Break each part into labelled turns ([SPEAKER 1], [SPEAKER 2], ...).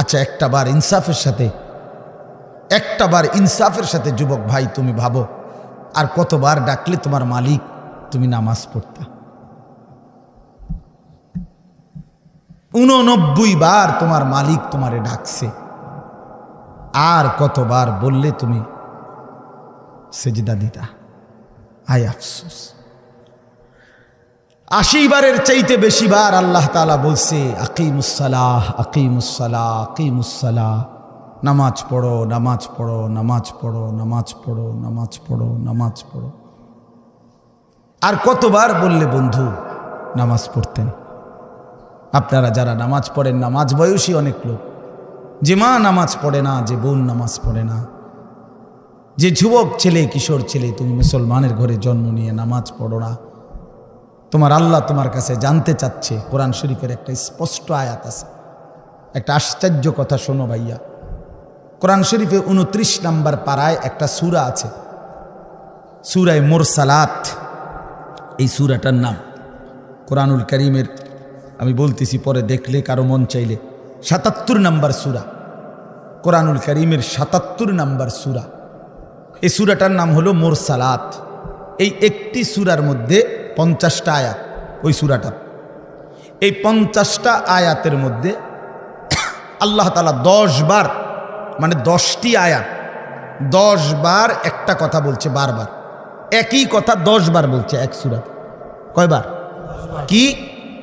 [SPEAKER 1] আচ্ছা, একটাবার ইনসাফের সাথে যুবক ভাই তুমি ভাবো, আর কতবার ডাকলে তোমার মালিক তুমি নামাজ পড়তা? 89 বার তোমার মালিক তোমারে ডাকছে, আর কতবার বললে তুমি সেজদা দিতা? আয় আফসোস। 80 বারের চাইতে বেশি বার আল্লাহ তাআলা বলছে আকিমুসসালাহ, আকিমুসসালাহ, আকিমুসসালাহ, নামাজ পড়ো, নামাজ পড়ো, নামাজ পড়ো, নামাজ পড়ো, নামাজ পড়ো, নামাজ পড়ো। আর কতবার বললে বন্ধু নামাজ পড়তেন? আপনারা যারা নামাজ পড়েন, নামাজ বয়সী অনেক লোক, যে মা নামাজ পড়ে না, যে বোন নামাজ পড়ে না, যে যুবক ছেলে, কিশোর ছেলে, তুমি মুসলমানের ঘরে জন্ম নিয়ে নামাজ পড়ো না, তোমার আল্লাহ তোমার কাছে জানতে চাচ্ছে। কোরআন শরীফের একটা স্পষ্ট আয়াত আছে, একটা আশ্চর্য কথা শোনো ভাইয়া। কোরআন শরীফে 29 নম্বর পারায় একটা সূরা আছে, সূরা মুরসালাত। এই সূরাটার নাম কোরআনুল কারীমের, আমি বলতেছি পরে দেখলে কারো মন চাইলে, 77 নম্বর সূরা, কোরআনুল কারীমের 77 নম্বর সূরা। এই সূরাটার নাম হলো মুরসালাত। এই একটি সূরার মধ্যে 50টা আয়াত। ওই সূরাটা, এই 50টা আয়াতের মধ্যে আল্লাহ তাআলা 10 বার, মানে 10টি আয়াত 10 বার একটা কথা বলছে, বারবার একই কথা 10 বার বলছে এক সূরাতে। কয়বার? কি?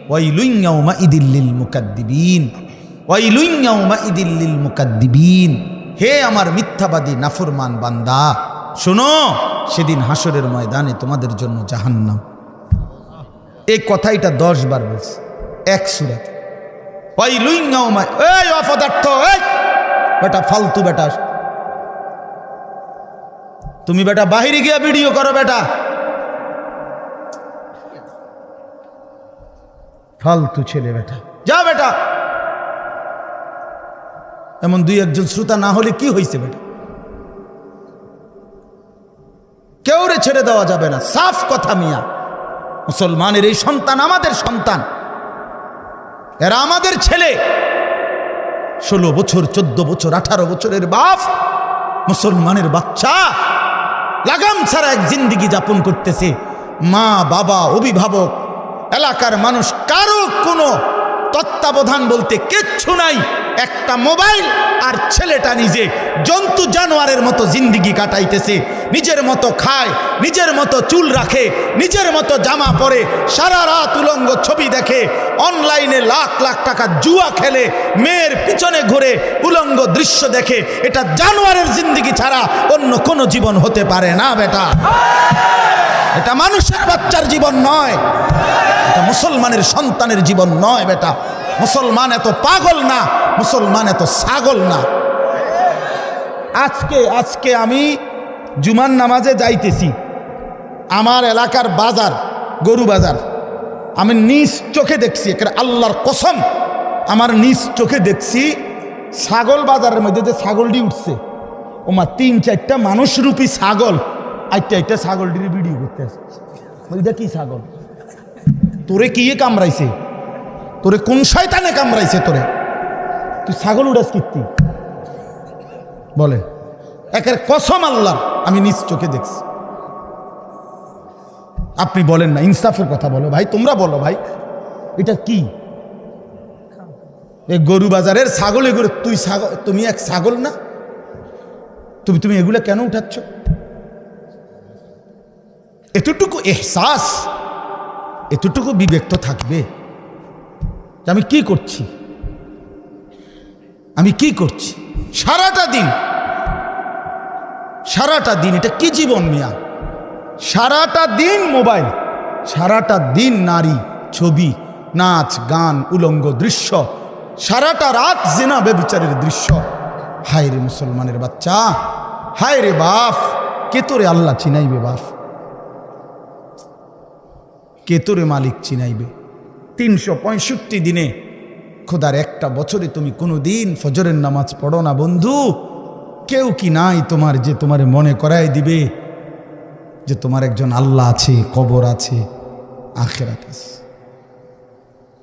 [SPEAKER 1] ওয়াইলুন ইয়াউমাইদিল লিল মুকাদ্দিবিন, ওয়াইলুন ইয়াউমাইদিল লিল মুকাদ্দিবিন। হে আমার মিথ্যাবাদী নাফরমান বান্দা, শোনো, সেদিন হাসরের ময়দানে তোমাদের জন্য জাহান্নাম। এই কথাইটা 10 বার বলছে এক সূরাতে। ওয়াইলুন ইয়াউমা, এই অপদার্থ, এই বেটা ফালতু বেটা, তুমি বেটা বাহিরে গিয়ে ভিডিও করো বেটা, ফালতু ছেলে বেটা, যা বেটা। এমন 2-1 শ্রোতা না হলে কি হয়েছে বেটা? কেউ রে ছেড়ে দেওয়া যাবে না, সাফ কথা মিয়া। মুসলমানের এই সন্তান আমাদের সন্তান, এরা আমাদের ছেলে। 16 বছর, 14 বছর, 18 বছরের বাপ, মুসলমানের বাচ্চা লাগাম ছাড়া এক জিন্দেগি যাপন করতেছে। মা, বাবা, অভিভাবক, এলাকার মানুষ, কারো কোনো তত্ত্বাবধান বলতে কিচ্ছু নাই। একটা মোবাইল, আর ছেলেটা নিজে জন্তু জানোয়ারের মতো জিন্দেগি কাটাইতেছে। নিজের মতো খায়, নিজের মতো চুল রাখে, নিজের মতো জামা পরে, সারা রাত উলঙ্গ ছবি দেখে, অনলাইনে লাখ লাখ টাকা জুয়া খেলে, মেয়ের পিছনে ঘুরে উলঙ্গ দৃশ্য দেখে। এটা জানোয়ারের জিন্দেগি ছাড়া অন্য কোনো জীবন হতে পারে না বেটা। এটা মানুষের বাচ্চার জীবন নয়, এটা মুসলমানের সন্তানের জীবন নয় বেটা। মুসলমান এত পাগল না, মুসলমান এত ছাগল না। আজকে আমি জুমার নামাজে যাইতেছি, আমার এলাকার বাজার, গরু বাজার, আমি নিজ চোখে দেখছি, একেবারে আল্লাহর কসম, আমার নিজ চোখে দেখছি ছাগল বাজারের মধ্যে যে ছাগলটি উঠছে, ওমা 3-4টা মানুষরূপী ছাগল আইটা ছাগলটির ভিডিও করতে আছে। ওইটা কি ছাগল? তোরে কি কামড়াইছে? তোরে কোন শয়তানে কামড়াইছে তোরে? তুই ছাগল উড়াস কীর্তি বলে? একের কসম আল্লাহর, আমি নিজ চোখে দেখছি। আপনি বলেন না, ইনসাফের কথা বলো ভাই, তোমরা বলো ভাই, এটা কি? এই গরু বাজারের ছাগল, এগুলো তুই ছাগল, তুমি এক ছাগল না? তুমি এগুলো কেন উঠাচ্ছ? এতটুকু এহসাস, এতটুকু বিবেক তো থাকবে। আমি কি করছি, আমি কি করছি সারাটা দিন? এটা কি জীবন মিয়া? সারাটা দিন মোবাইল, সারাটা দিন নারী, ছবি, নাচ, গান, উলঙ্গ দৃশ্য, সারাটা রাত জিনা বেবিচারের দৃশ্য। হায় রে মুসলমানের বাচ্চা, হায় রে বাপ, কে তোরে আল্লাহ চিনাইবে? বাপ, কে তোরে মালিক চিনাইবে? 365 দিনে, খোদার একটা বছরে তুমি কোনো দিন ফজরের নামাজ পড়ো না বন্ধু? কেউ কি নাই তোমার যে তোমারে মনে করাই দিবে যে তোমার একজন আল্লাহ আছে, কবর আছে, আখিরাত আছে?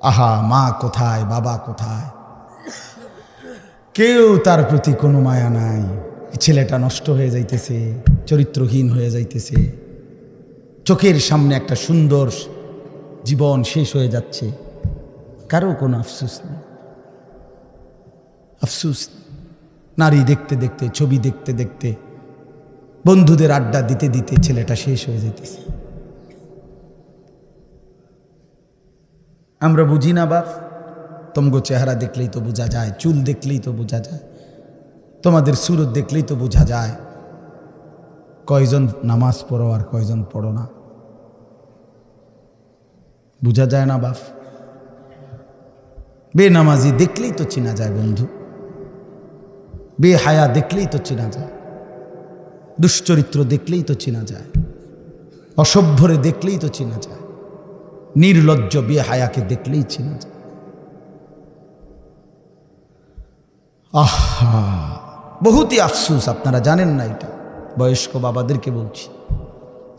[SPEAKER 1] আহা, মা কোথায়, বাবা কোথায়? কেউ তার প্রতি কোনো মায়া নাই। ছেলেটা নষ্ট হয়ে যাইতেছে, চরিত্রহীন হয়ে যাইতেছে, চোখের সামনে একটা সুন্দর জীবন শেষ হয়ে যাচ্ছে, কারো কোনো আফসোস নেই। আফসোস নারী দেখতে দেখতে, ছবি দেখতে দেখতে, বন্ধুদের আড্ডা দিতে দিতে ছেলেটা শেষ হয়ে যেতেছে। আমরা বুঝি না বাপ, তোমাগো চেহারা দেখলেই তো বোঝা যায়, চুল দেখলেই তো বোঝা যায়, তোমাদের সুরত দেখলেই তো বোঝা যায় কয়জন নামাজ পড়ো আর কয়জন পড়ো না। বোঝা যায় না বাপ। বেনামাজি দেখলেই তো চেনা যায় বন্ধু, বেহায়া দেখলেই তো চেনা যায়, দুশ্চরিত্র দেখলেই তো চেনা যায়, অসভ্যরে দেখলেই তো চেনা যায়, নির্লজ্জ বেহায়াকে দেখলেই চেনা যায়। আহা, বহুতই আফসোস, আপনারা জানেন না এটা। বয়স্ক বাবাদেরকে বলছি,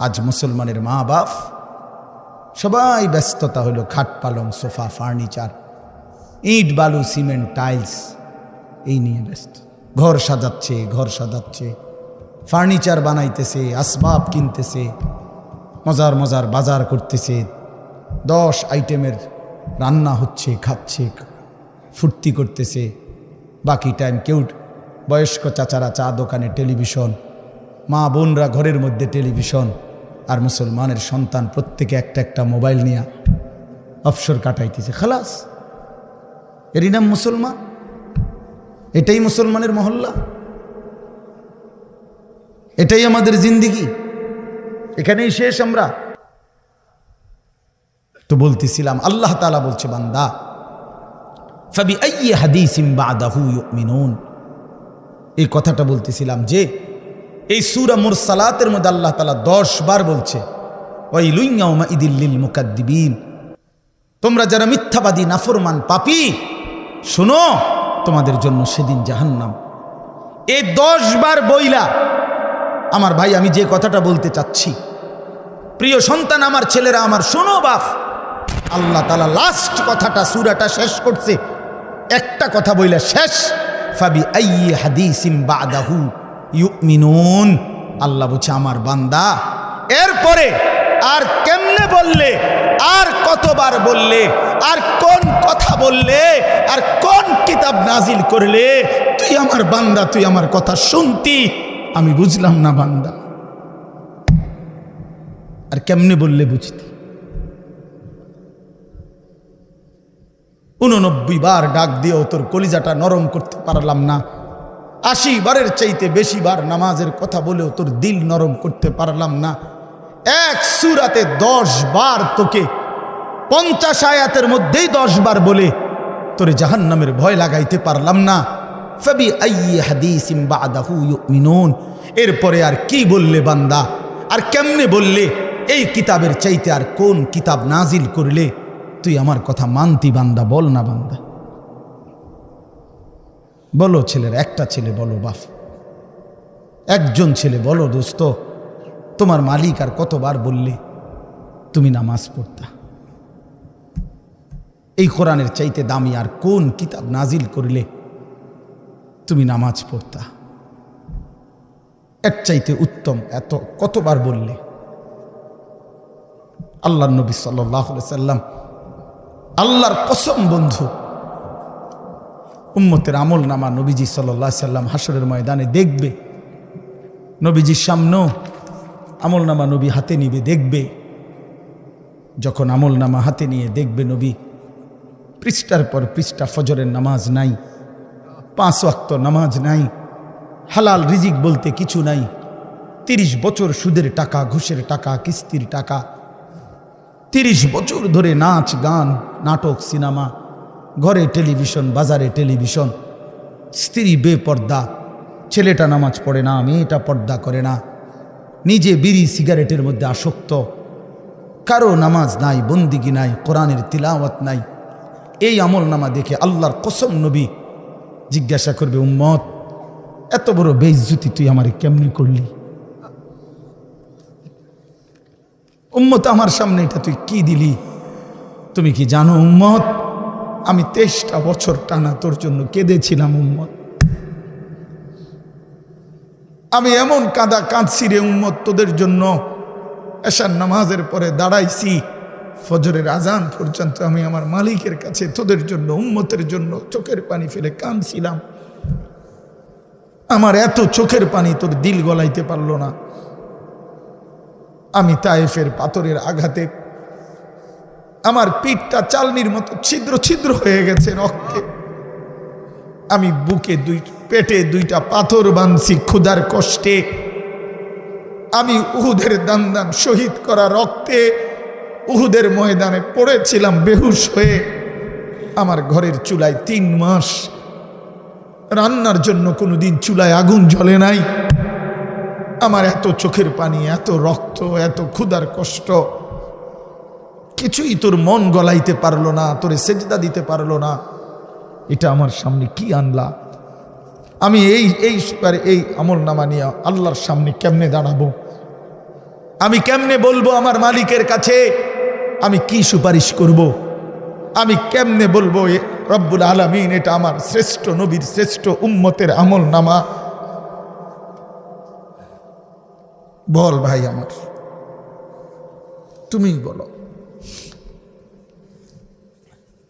[SPEAKER 1] আজ মুসলমানের মা বাপ সবাই ব্যস্ততা হলো খাট পালং সোফা ফার্নিচার, ইট বালু সিমেন্ট টাইলস এই নিয়ে ব্যস্ত। ঘর সাজাচ্ছে, ফার্নিচার বানাইতেছে, আসবাব কিনতেছে, মজার মজার বাজার করতেছে, 10 আইটেমের রান্না হচ্ছে, খাচ্ছে, ফুর্তি করতেছে। বাকি টাইম কেউ, বয়স্ক চাচারা চা দোকানে টেলিভিশন, মা বোনরা ঘরের মধ্যে টেলিভিশন, আর মুসলমানের সন্তান প্রত্যেকে একটা একটা মোবাইল নিয়ে অবসর কাটাইতেছে। খালাস, এরই নাম মুসলমান? এটাই মুসলমানের মহল্লা? এটাই আমাদের জিন্দিগি? এখানেই শেষ আমরা? তো বলতেছিলাম, আল্লাহ তাআলা বলছে, বান্দা ফাবিআইয়ি হাদিসিন বাদাহু ইউমিনুন। এই কথাটা বলতেছিলাম যে এই সূরা মুরসালাতের মধ্যে আল্লাহ তাআলা 10 বার বলছে ওয়াইলুন ইয়াউমাইযিল লিল মুকাদ্দিবিন, তোমরা যারা মিথ্যাবাদী নাফরমান পাপী, শোনো তোমাদের জন্য সেদিন জাহান্নাম। এই 10 বার বইলা আমার ভাই, আমি যে কথাটা বলতে চাচ্ছি, প্রিয় সন্তান, আমার ছেলেরা আমার, শোনো বাপ, আল্লাহ তাআলা লাস্ট কথাটা সূরাটা শেষ করছে একটা কথা বইলা শেষ, ফাবিআইয়ি হাদিসিন বাদাহু ইউমিনুন। আল্লাহ বলছে, আমার বান্দা এরপরে আর কেমনে বললে, আর কতবার বললে, আর কোন কথা বললে, আর কোন কিতাব নাজিল করলে তুই আমার বান্দা, তুই আমার কথা শুনতি? আমি বুঝলাম না বান্দা, আর কেমনে বললে বুঝতি? 89 বার ডাক দিয়েও তোর কলিজাটা নরম করতে পারলাম না, 80 বারের চাইতে বেশি বার নামাজের কথা বলেও তোর দিল নরম করতে পারলাম না। এক সূরাতে 10 বার তোকে 50 আয়াতের মধ্যেই 10 বার বলে তোরে জাহান্নামের ভয় লাগাইতে পারলাম না। ফাবিআইয়ি হাদিসিন বাদাহু ইউমিনুন, এরপরে আর কি বললে বান্দা, আর কেমনে বললে, এই কিতাবের চাইতে আর কোন কিতাব নাজিল করলে তুই আমার কথা মানতি বান্দা? বল না বান্দা, বলো ছেলের, একটা ছেলে বলো বাপ, একজন ছেলে বলো দোস্ত, তোমার মালিক আর কতবার বললে তুমি নামাজ পড়তা? এই কোরআনের চাইতে দামি আর কোন কিতাব নাজিল করলে তুমি নামাজ পড়তা? এর চাইতে উত্তম এত কতবার বললে? আল্লাহর নবী সাল্লাল্লাহু আলাইহি সাল্লাম, আল্লাহর কসম বন্ধু, উম্মতের আমল নামা নবীজি সাল্লাল্লাহু আলাইহি সাল্লাম হাসরের ময়দানে দেখবে, নবীজির সামনেও আমল নামা নবী হাতে নিবে, দেখবে। যখন আমল নামা হাতে নিয়ে দেখবে নবী, পৃষ্ঠার পর পৃষ্ঠা ফজরের নামাজ নাই, 5 ওয়াক্ত নামাজ নাই, হালাল রিজিক বলতে কিছু নাই, 30 বছর সুদের টাকা, ঘুষের টাকা, কিস্তির টাকা, 30 বছর ধরে নাচ গান, নাটক, সিনেমা, ঘরে টেলিভিশন, বাজারে টেলিভিশন, স্ত্রী বেপর্দা, ছেলেটা নামাজ পড়ে না, মেয়েটা পর্দা করে না, নিজে বিড়ি সিগারেটের মধ্যে আসক্ত, কারো নামাজ নাই, বন্দিগি নাই, কোরআনের তিলাওয়াত নাই। এই আমল নামা দেখে আল্লাহর কসম নবী জিজ্ঞাসা করবে, উম্মত এত বড় বেইজ্জতি তুই আমারে কেমনি করলি? উম্মত আমার সামনে এটা তুই কি দিলি? তুমি কি জানো উম্মত, আমি 23টা বছর টানা তোর জন্য কেঁদেছিলাম উম্মত। আমি এমন কাঁদছি রে উম্মত তোদের জন্য, এশার নামাজের পরে দাঁড়াইছি ফজরের আজান পর্যন্ত আমি আমার মালিকের কাছে তোদের জন্য উম্মতের জন্য চোখের পানি ফেলে কাঁদছিলাম। আমার এত চোখের পানি তোর দিল গলাইতে পারলো না। আমি তায়েফের পাথরের আঘাতে আমার পিঠটা চালনির মতো ছিদ্র ছিদ্র হয়ে গেছে রক্তে। আমি বুকে পেটে 2টা পাথর বাঁধছি ক্ষুধার কষ্টে। আমি উহুদের দান শহীদ করা রক্তে উহুদের ময়দানে পড়েছিলাম বেহুশ হয়ে। আমার ঘরের চুলায় 3 মাস রান্নার জন্য কোনোদিন চুলায় আগুন জ্বলে নাই। আমার এত চোখের পানি, এত রক্ত, এত ক্ষুধার কষ্ট, কিছুই তোর মন গলাইতে পারলো না, তোরে সেজদা দিতে পারলো না। এটা আমার সামনে কি আনলা? আমি এই আমল নামা নিয়ে আল্লাহর সামনে কেমনে দাঁড়াবো? আমি কেমনে বলবো আমার মালিকের কাছে আমি কি সুপারিশ করব? আমি কেমনে বলবো রব্বুল আলামিন এটা আমার শ্রেষ্ঠ নবীর শ্রেষ্ঠ উম্মতের আমল নামা? বল ভাই আমার, তুমিই বলো,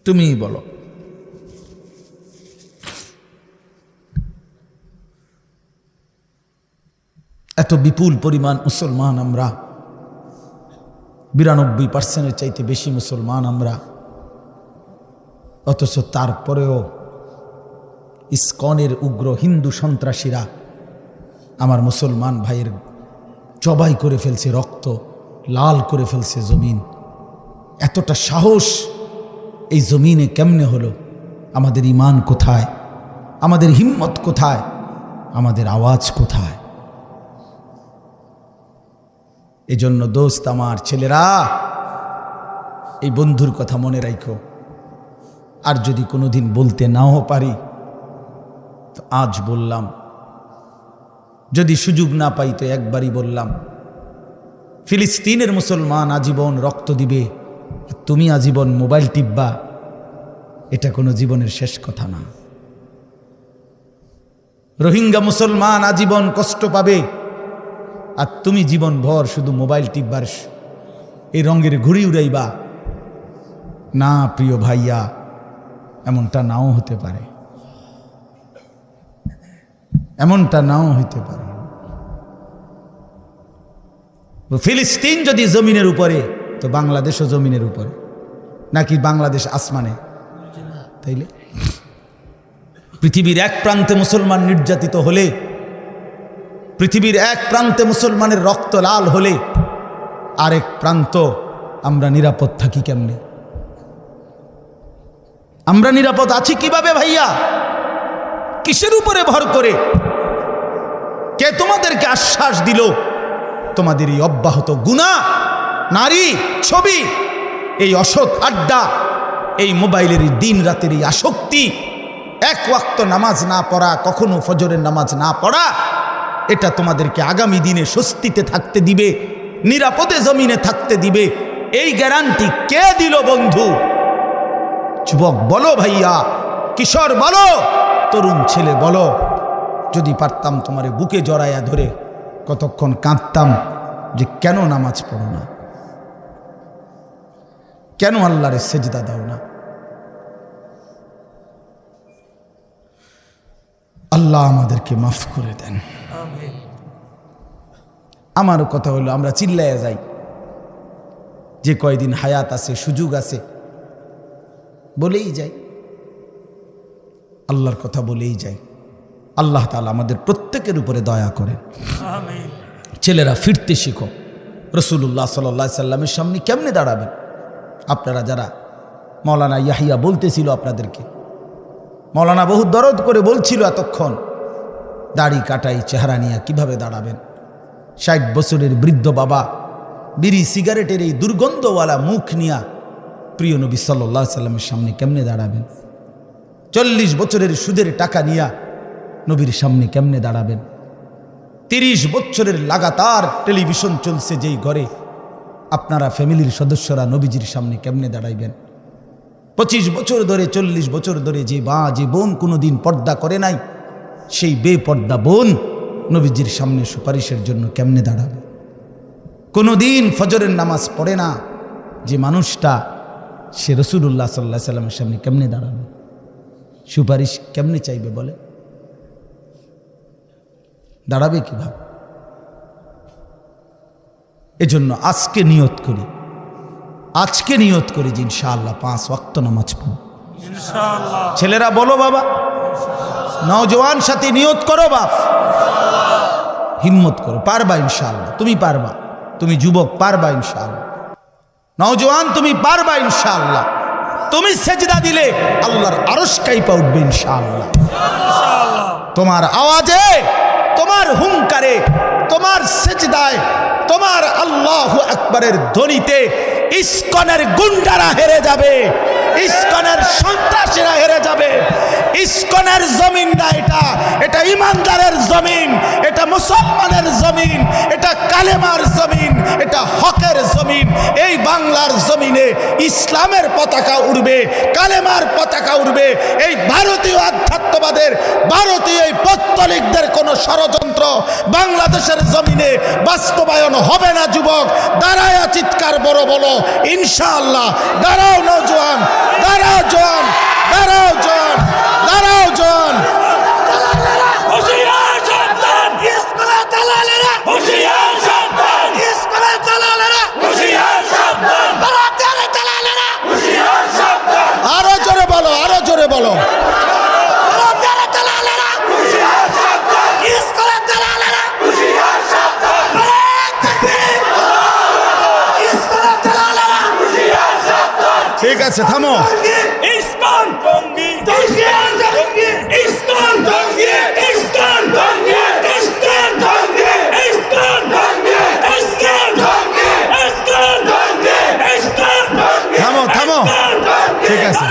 [SPEAKER 1] তুমিই বলো। এত বিপুল পরিমাণ মুসলমান আমরা, 92% চাইতে বেশি মুসলমান আমরা, অথচ তারপরেও ইসকনের উগ্র হিন্দু সন্ত্রাসীরা আমার মুসলমান ভাইয়ের জবাই করে ফেলছে, রক্ত লাল করে ফেলছে জমিন। এতটা সাহস এই জমিনে কেমনে হলো? আমাদের ঈমান কোথায়? আমাদের হিম্মত কোথায়? আমাদের আওয়াজ কোথায়? এজন্য দোস্ত আমার, ছেলেরা, এই বন্ধুর কথা মনে রাখো। আর যদি কোনোদিন বলতে নাও পারি তো আজ বললাম, যদি সুযোগ না পাই তো একবারই বললাম। ফিলিস্তিনের মুসলমান আজীবন রক্ত দিবে, তুমি আজীবন মোবাইল টিপবা, এটা কোনো জীবনের শেষ কথা না। রোহিঙ্গা মুসলমান আজীবন কষ্ট পাবে, আর তুমি জীবন ভর শুধু মোবাইল টিপবার এই রঙের ঘুড়ি উড়াইবা না। প্রিয় ভাইয়া, এমনটা নাও হতে পারে, এমনটা নাও হইতে পারে। ফিলিস্তিন যদি জমিনের উপরে, তো বাংলাদেশও জমিনের উপরে, নাকি বাংলাদেশ আসমানে? তাইলে পৃথিবীর এক প্রান্তে মুসলমান নির্যাতিত হলে, পৃথিবীর এক প্রান্তে মুসলমানের রক্ত লাল হলে, আরেক প্রান্ত আমরা নিরাপদ থাকি কেমনে? আমরা নিরাপদ আছি কিভাবে ভাইয়া? কিসের উপরে ভর করে? কে তোমাদেরকে আশ্বাস দিল তোমাদের এই অব্যাহত গুনাহ, নারী, ছবি, এই অসৎ আড্ডা, এই মোবাইলের দিন রাতের এই আসক্তি, এক ওয়াক্ত নামাজ না পড়া, কখনো ফজরের নামাজ না পড়া, এটা তোমাদেরকে আগামী দিনে স্বস্তিতে থাকতে দিবে, নিরাপদে জমিনে থাকতে দিবে? এই গ্যারান্টি কে দিল বন্ধু? যুবক বলো, ভাইয়া, কিশোর বলো, তরুণ ছেলে বলো। যদি পারতাম তোমারে বুকে জড়াইয়া ধরে কতক্ষণ কাঁদতাম যে কেন নামাজ পড়ো না, কেন আল্লাহরে সেজদা দাও না। আল্লাহ আমাদেরকে মাফ করে দেন। আমারও কথা হলো, আমরা চিল্লাইয়া যাই, যে কয়দিন হায়াত আছে, সুযোগ আছে, বলেই যাই, আল্লাহর কথা বলেই যাই। আল্লাহ তাআলা আমাদের প্রত্যেকের উপরে দয়া করেন। ছেলেরা ফিরতে শিখো। রাসূলুল্লাহ সাল্লাল্লাহু আলাইহি সাল্লামের সামনে কেমনে দাঁড়াবেন? আপনারা যারা, মাওলানা ইয়াহিয়া বলতেছিল আপনাদেরকে, মাওলানা বহু দরদ করে বলছিল এতক্ষণ, দাড়ি কাটাই চেহারা নিয়ে কিভাবে দাঁড়াবেন? 60 বছরের বৃদ্ধ বাবা বিড়ি সিগারেটের এই দুর্গন্ধওয়ালা মুখ নিয়া প্রিয় নবী সাল্লাল্লাহু আলাইহি সাল্লামের সামনে কেমনে দাঁড়াবেন? 40 বছরের সুদের টাকা নিয়া নবীর সামনে কেমনে দাঁড়াবেন? 30 বছরের লাগাতার টেলিভিশন চলছে যেই ঘরে, আপনারা ফ্যামিলির সদস্যরা নবীজির সামনে কেমনে দাঁড়াইবেন? 25 বছর ধরে, 40 বছর ধরে যে মা, যে বোন কোনোদিন পর্দা করে নাই, সেই বেপর্দা বোন নবীজির সামনে সুপারিশের জন্য কেমনে দাঁড়াবে? কোনো দিন ফজরের নামাজ পড়ে না যে মানুষটা, সে রাসূলুল্লাহ সাল্লাল্লাহু আলাইহি সাল্লামের সামনে কেমনে দাঁড়াবে? সুপারিশ কেমনে চাইবে বলে? দাঁড়াবে কিভাবে? এজন্য আজকে নিয়ত করি যে ইনশাআল্লাহ 5 ওয়াক্ত নামাজ পড়ব ইনশাআল্লাহ। ছেলেরা বলো বাবা, নওজওয়ান সাথী নিয়ত করো বাপ, হিম্মত করো, পারবা ইনশাআল্লাহ। তুমি পারবা, তুমি যুবক পারবা ইনশাআল্লাহ। নওজওয়ান তুমি পারবা ইনশাআল্লাহ। তুমি সেজদা দিলে আল্লাহর আরশ কাঁপা উঠবে ইনশাআল্লাহ। তোমার আওয়াজে, তোমার হুঙ্কারে, তোমার সেজদায়, তোমার আল্লাহু আকবারের ধ্বনিতে ইসকনের গুন্ডারা হেরে যাবে, ইসকনের সন্ত্রাসীরা হেরে যাবে। ইসকনের জমিন না এটা ইমানদারের জমিন, এটা মুসলমানের জমিন, এটা কালেমার জমিন, এটা হকের জমিন। এই বাংলার জমিনে ইসলামের পতাকা উড়বে, কালেমার পতাকা উড়বে। এই ভারতীয় আধ্যাত্মবাদের, ভারতীয় এই পৌত্তলিকদের কোনো ষড়যন্ত্র বাংলাদেশের জমিনে বাস্তবায়ন হবে না। যুবক দাঁড়ায়া চিৎকার বড় বলো ইনশাআল্লাহ। দাঁড়াও নওজওয়ান, দাঁড়াও জওয়ান, দাঁড়াও জওয়ান, দাঁড়াও জওয়ান।
[SPEAKER 2] হুশিয়ার সাবধান, ইসলামের দালালেরা হুশিয়ার সাবধান, ইসলামের দালালেরা হুশিয়ার সাবধান, ভারতের দালালেরা হুশিয়ার সাবধান।
[SPEAKER 1] আরো জোরে বলো, আরো জোরে বলো।
[SPEAKER 2] ভারতের দালালেরা হুশিয়ার সাবধান, ইসলামের দালালেরা হুশিয়ার সাবধান। ইসলামের দালালেরা হুশিয়ার সাবধান।
[SPEAKER 1] ঠিক আছে, থামো।
[SPEAKER 2] ইসলাম জঙ্গি, ইসলাম জঙ্গি, ইসলাম জঙ্গি, ইসলাম জঙ্গি, ইসলাম জঙ্গি, ইসলাম জঙ্গি, ইসলাম জঙ্গি, ইসলাম জঙ্গি, ইসলাম জঙ্গি।
[SPEAKER 1] থামো, থামো। ঠিক আছে,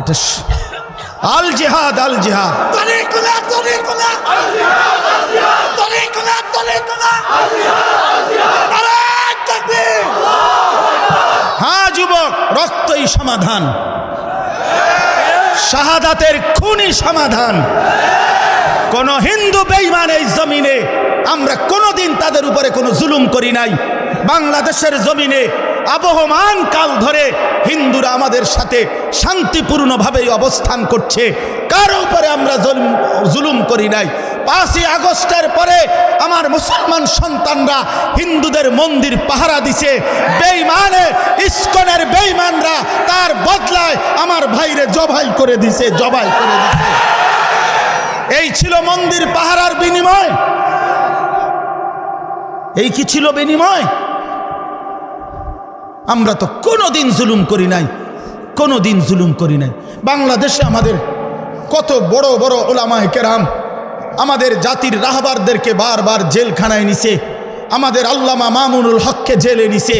[SPEAKER 1] এটা আল জিহাদ, আল জিহাদ।
[SPEAKER 2] তরিকুলা, তরিকুলা, আল জিহাদ, আল জিহাদ, তরিকুলা, তরিকুলা, আল জিহাদ, আল জিহাদ। নারায়ে তাকবীর।
[SPEAKER 1] হ্যাঁ যুবক, রক্তই সমাধান, শাহাদাতের খুনই সমাধান। কোন হিন্দু বেঈমান এই জমিনে আমরা কোনোদিন তাদের উপরে কোনো জুলুম করি নাই। বাংলাদেশের জমিনে আবহমান কাল ধরে হিন্দুরা আমাদের সাথে শান্তিপূর্ণভাবে অবস্থান করছে, কারো উপরে আমরা জুলুম করি নাই। 5ই আগস্টের পরে আমার মুসলমান সন্তানরা হিন্দুদের মন্দির পাহারা দিছে। বেঈমানে ইসকনের বেঈমানরা তার বদলায় আমার ভাইরে জবাই করে দিছে, জবাই করে দিছে। এই ছিল মন্দির পাহারার বিনিময়? এই কি ছিল বিনিময়? আমরা তো কোনোদিন জুলুম করি নাই, কোনোদিন জুলুম করি নাই। বাংলাদেশে আমাদের কত বড় বড় উলামায়ে কেরাম আমাদের জাতির রাহবারদেরকে বারবার জেলখানায় নিছে। আমাদের আল্লামা মামুনুল হককে জেলে নিছে,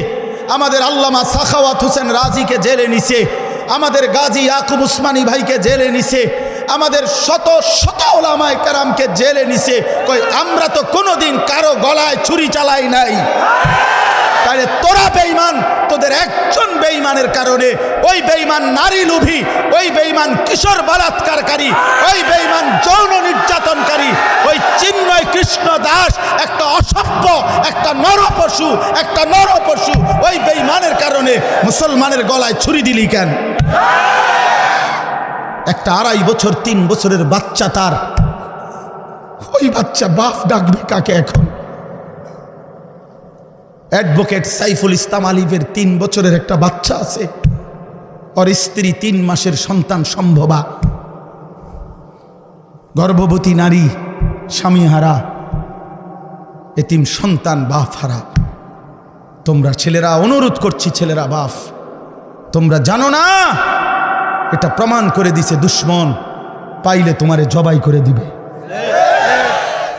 [SPEAKER 1] আমাদের আল্লামা সাখাওয়াত হোসেন রাজিকে জেলে নিছে, আমাদের গাজী ইয়াকুব উসমানী ভাইকে জেলে নিছে, আমাদের শত শত উলামায়ে কেরামকে জেলে নিছে। কই আমরা তো কোনোদিন কারো গলায় ছুরি চালাই নাই। তাহলে তোরা বেঈমান, তোদের একজন বেঈমানের কারণে ওই বেঈমান নারী লোভী, ওই বেঈমান কিশোর বলাৎকারকারী, ওই বেঈমান যৌন নির্যাতনকারী, ওই চিন্ময় কৃষ্ণ দাস একটা অসভ্য, একটা নরপশু, একটা নরপশু, ওই বেঈমানের কারণে মুসলমানের গলায় ছুরি দিলি কেন? একটা 2.5 বছর 3 বছরের বাচ্চা, তার ওই বাচ্চা বাপ ডাকবে কাকে এখন? অ্যাডভোকেট সাইফুল ইসলাম আলিফের 3 বছরের একটা বাচ্চা আছে, ওর স্ত্রী 3 মাসের সন্তান সম্ভবা, গর্ভবতী নারী, স্বামী হারা, এতিম সন্তান, বাপ হারা। তোমরা ছেলেরা, অনুরোধ করছি ছেলেরা, বাপ তোমরা জানো না এটা প্রমাণ করে দিছে দুশ্মন, পাইলে তোমারে জবাই করে দিবে।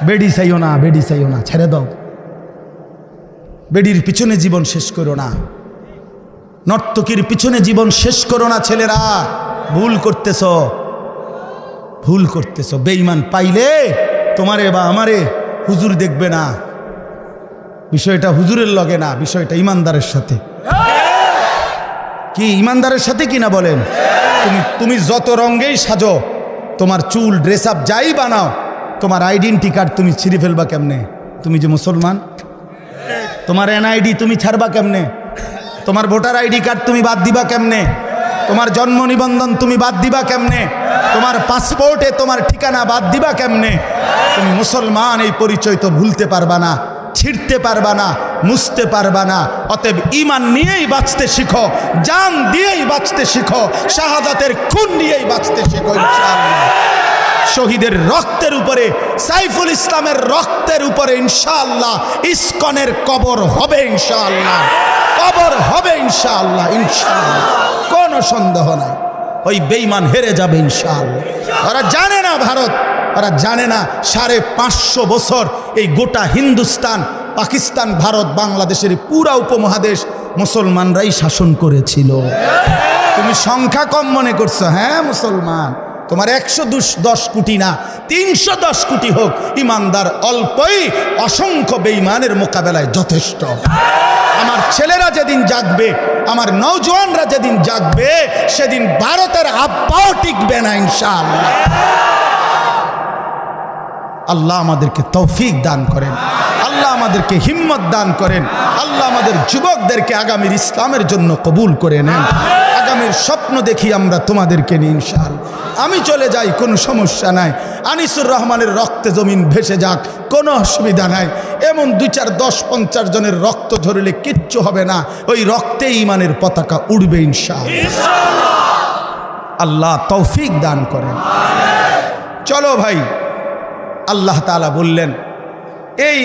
[SPEAKER 1] বেডি চাইও না, বেডি চাইও না, ছেড়ে দাও। বেডির পিছনে জীবন শেষ করো না, নর্তকীর পিছনে জীবন শেষ করো না। ছেলেরা ভুল করতেছ, ভুল করতেছ। বেঈমান পাইলে তোমারে বা আমারে হুজুর দেখবে না। বিষয়টা হুজুরের লগে না, বিষয়টা ইমানদারের সাথে। কি ইমানদারের সাথে কিনা বলেন? তুমি যত রঙ্গেই সাজো, তোমার চুল ড্রেস আপ যাই বানাও, তোমার আইডেন্টি কার্ড তুমি ছিঁড়ে ফেলবা কেমনে? তুমি যে মুসলমান, তোমার এনআইডি তুমি ছাড়বা কেমনে? তোমার ভোটার আইডি কার্ড তুমি বাদ দিবা কেমনে? তোমার জন্ম নিবন্ধন তুমি বাদ দিবা কেমনে? তোমার পাসপোর্টে তোমার ঠিকানা বাদ দিবা কেমনে? তুমি মুসলমান, এই পরিচয় তো ভুলতে পারবা না, ছিঁড়তে পারবা না, মুছতে পারবা না। অতএব ঈমান নিয়েই বাঁচতে শিখো, জান দিয়েই বাঁচতে শিখো, শাহাদাতের খুন নিয়েই বাঁচতে শিখো ইনশাআল্লাহ। শহীদের রক্তের উপরে, সাইফুল ইসলামের রক্তের উপরে ইনশাআল্লাহ ইসকনের কবর হবে ইনশাআল্লাহ, কবর হবে ইনশাআল্লাহ, ইনশাআল্লাহ, কোনো সন্দেহ নাই। ওই বেঈমান হেরে যাবে ইনশাআল্লাহ। ওরা জানে না ভারত, ওরা জানে না 550 বছর এই গোটা হিন্দুস্তান, পাকিস্তান, ভারত, বাংলাদেশের পুরা উপমহাদেশ মুসলমানরাই শাসন করেছিল। তুমি সংখ্যা কম মনে করছো, হ্যাঁ মুসলমান, তোমার 110 কোটি না 310 কোটি হোক, ইমানদার অল্পই অসংখ্য বেঈমানের মোকাবেলায় যথেষ্ট। আমার ছেলেরা যেদিন জাগবে, আমার নওজোয়ানরা যেদিন জাগবে, সেদিন ভারতের আব্বাও টিকবে না ইনশাআল্লাহ। আল্লাহ আমাদেরকে তৌফিক দান করেন, আল্লাহ আমাদেরকে হিম্মত দান করেন, আল্লাহ আমাদের যুবকদেরকে আগামীর ইসলামের জন্য কবুল করে নেন। আগামীর স্বপ্ন দেখি আমরা তোমাদেরকে নিয়ে ইনশাআল্লাহ। আমি চলে যাই, কোনো সমস্যা নাই। আনিসুর রহমানের রক্তে জমিন ভেসে যাক, কোনো অসুবিধা নাই। এমন 2, 4, 10, 50 জনের রক্ত ঝরলে কিচ্ছু হবে না, ওই রক্তে ঈমানের পতাকা উড়বে ইনশাআল্লাহ। আল্লাহ তৌফিক দান করেন। চলো ভাই, আল্লাহ তাআলা বললেন এই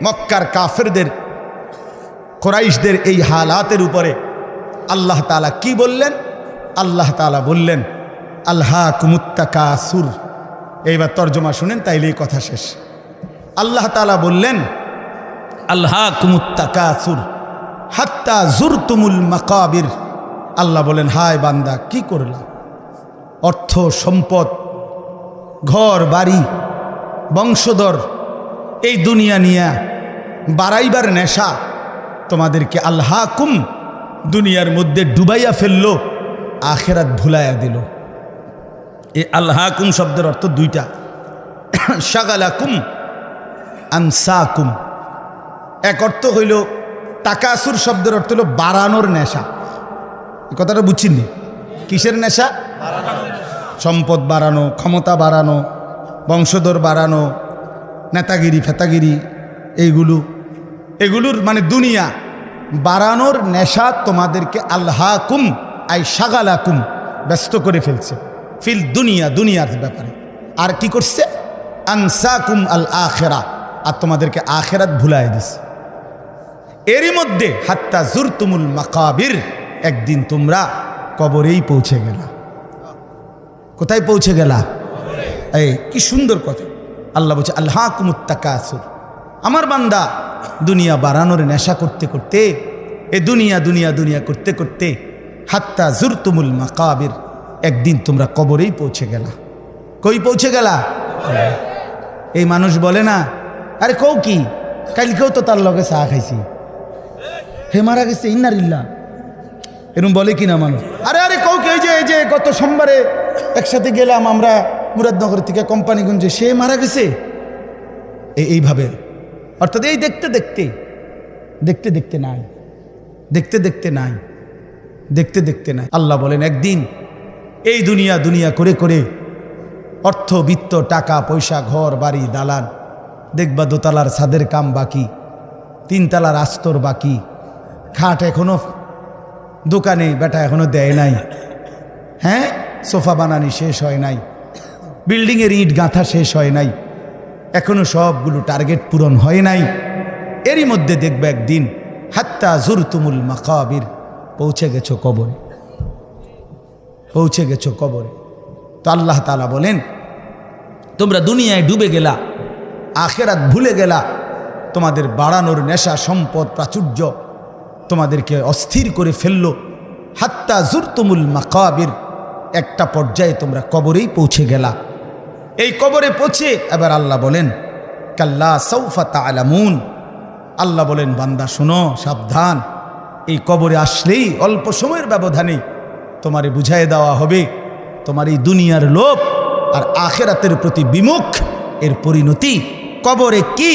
[SPEAKER 1] মক্কার কাফেরদের, কুরাইশদের এই হালাতের উপরে আল্লাহ তাআলা কি বললেন? আল্লাহ তাআলা বললেন আলহাকুমুত তাকাসুর। এইবার তর্জমা শুনেন, তাইলেই কথা শেষ। আল্লাহ তাআলা বললেন আলহাকুমুত তাকাসুর হাত্তা জুরতুমুল মাকাবির। আল্লাহ বলেন, হায় বান্দা কি করলা? অর্থ সম্পদ, ঘর বাড়ি, বংশধর, এই দুনিয়া নিয়া বাড়াইবার নেশা তোমাদেরকে আলহাকুম দুনিয়ার মধ্যে ডুবাইয়া ফেললো, আখেরাত ভুলাইয়া দিল। এই আলহাকুম শব্দের অর্থ দুইটা, শাগালাকুম, আনসাকুম। এক অর্থ হইল তাকাসুর শব্দের অর্থ হলো বাড়ানোর নেশা। এই কথাটা বুঝছিনি? কিসের নেশা? সম্পদ বাড়ানো, ক্ষমতা বাড়ানো, বংশধর বাড়ানো, নেতাগিরি ফেতাগিরি, এগুলোর মানে দুনিয়া বাড়ানোর নেশা তোমাদেরকে আলহাকুম আই শাগালাকুম ব্যস্ত করে ফেলছে ফিল দুনিয়া, দুনিয়ার ব্যাপারে। আর কি করছে? আনসাকুম আল আখেরা, আর তোমাদেরকে আখেরাত ভুলাই দিছে। এরই মধ্যে হাত্তা জুরতুমুল মাকাবির, একদিন তোমরা কবরেই পৌঁছে গেলা। কোথায় পৌঁছে গেলা? এই কি সুন্দর কথা। আল্লাহ বলছে আলহাকুমুত তাকাসুর। আমার বান্দা দুনিয়া বাড়ানোর নেশা করতে করতে, এ দুনিয়া দুনিয়া দুনিয়া করতে করতে হাত্তা জুরতুমুল মাকাবির, একদিন তোমরা কবরেই পৌঁছে গেলা। কই পৌঁছে গেলা? এই মানুষ বলে না, আরে কও কি, কালকেও তো তার লগে চা খাইছি, হে মারা গেছে, ইন্নারিল্লাহ, এরকম বলে কিনা মানুষ? আরে আরে কও কি, এই যে গত সোমবারে একসাথে গেলাম আমরা মুরাদনগর থেকে কোম্পানিগঞ্জে, সে মারা গেছে। এইভাবে, অর্থাৎ এই দেখতে দেখতে দেখতে দেখতে নাই, দেখতে দেখতে নাই, দেখতে দেখতে নাই। আল্লাহ বলেন একদিন এই দুনিয়া দুনিয়া করে করে অর্থ বিত্ত, টাকা পয়সা, ঘর বাড়ি দালান, দেখবা দোতলার ছাদের কাম বাকি, 3 তলার আস্তর বাকি, খাট এখনো দোকানে বেটা এখনো দেয় নাই, হ্যাঁ সোফা বানানি শেষ হয় নাই, বিল্ডিংয়ের ইট গাঁথা শেষ হয় নাই, এখনো সবগুলো টার্গেট পূরণ হয় নাই। এরই মধ্যে দেখবে একদিন হাত্তা জুরতুমুল মাকাবির, পৌঁছে গেছো কবরে, পৌঁছে গেছো কবরে। তো আল্লাহ তাআলা বলেন তোমরা দুনিয়ায় ডুবে গেলা, আখেরাত ভুলে গেলা, তোমাদের বাড়ানোর নেশা, সম্পদ, প্রাচুর্য তোমাদেরকে অস্থির করে ফেললো। হাত্তা জুরতুমুল মাকাবির, একটা পর্যায়ে তোমরা কবরেই পৌঁছে গেলা। এই কবরে পৌঁছে এবার আল্লাহ বলেন কাল্লা সাউফা তা'লামুন। আল্লাহ বলেন বান্দা শোনো, সাবধান, এই কবরে আসলেই অল্প সময়ের ব্যবধানে তোমারে বুঝাই দেওয়া হবে তোমার এই দুনিয়ার লোভ আর আখিরাতের প্রতি বিমুখ, এর পরিণতি কবরে কি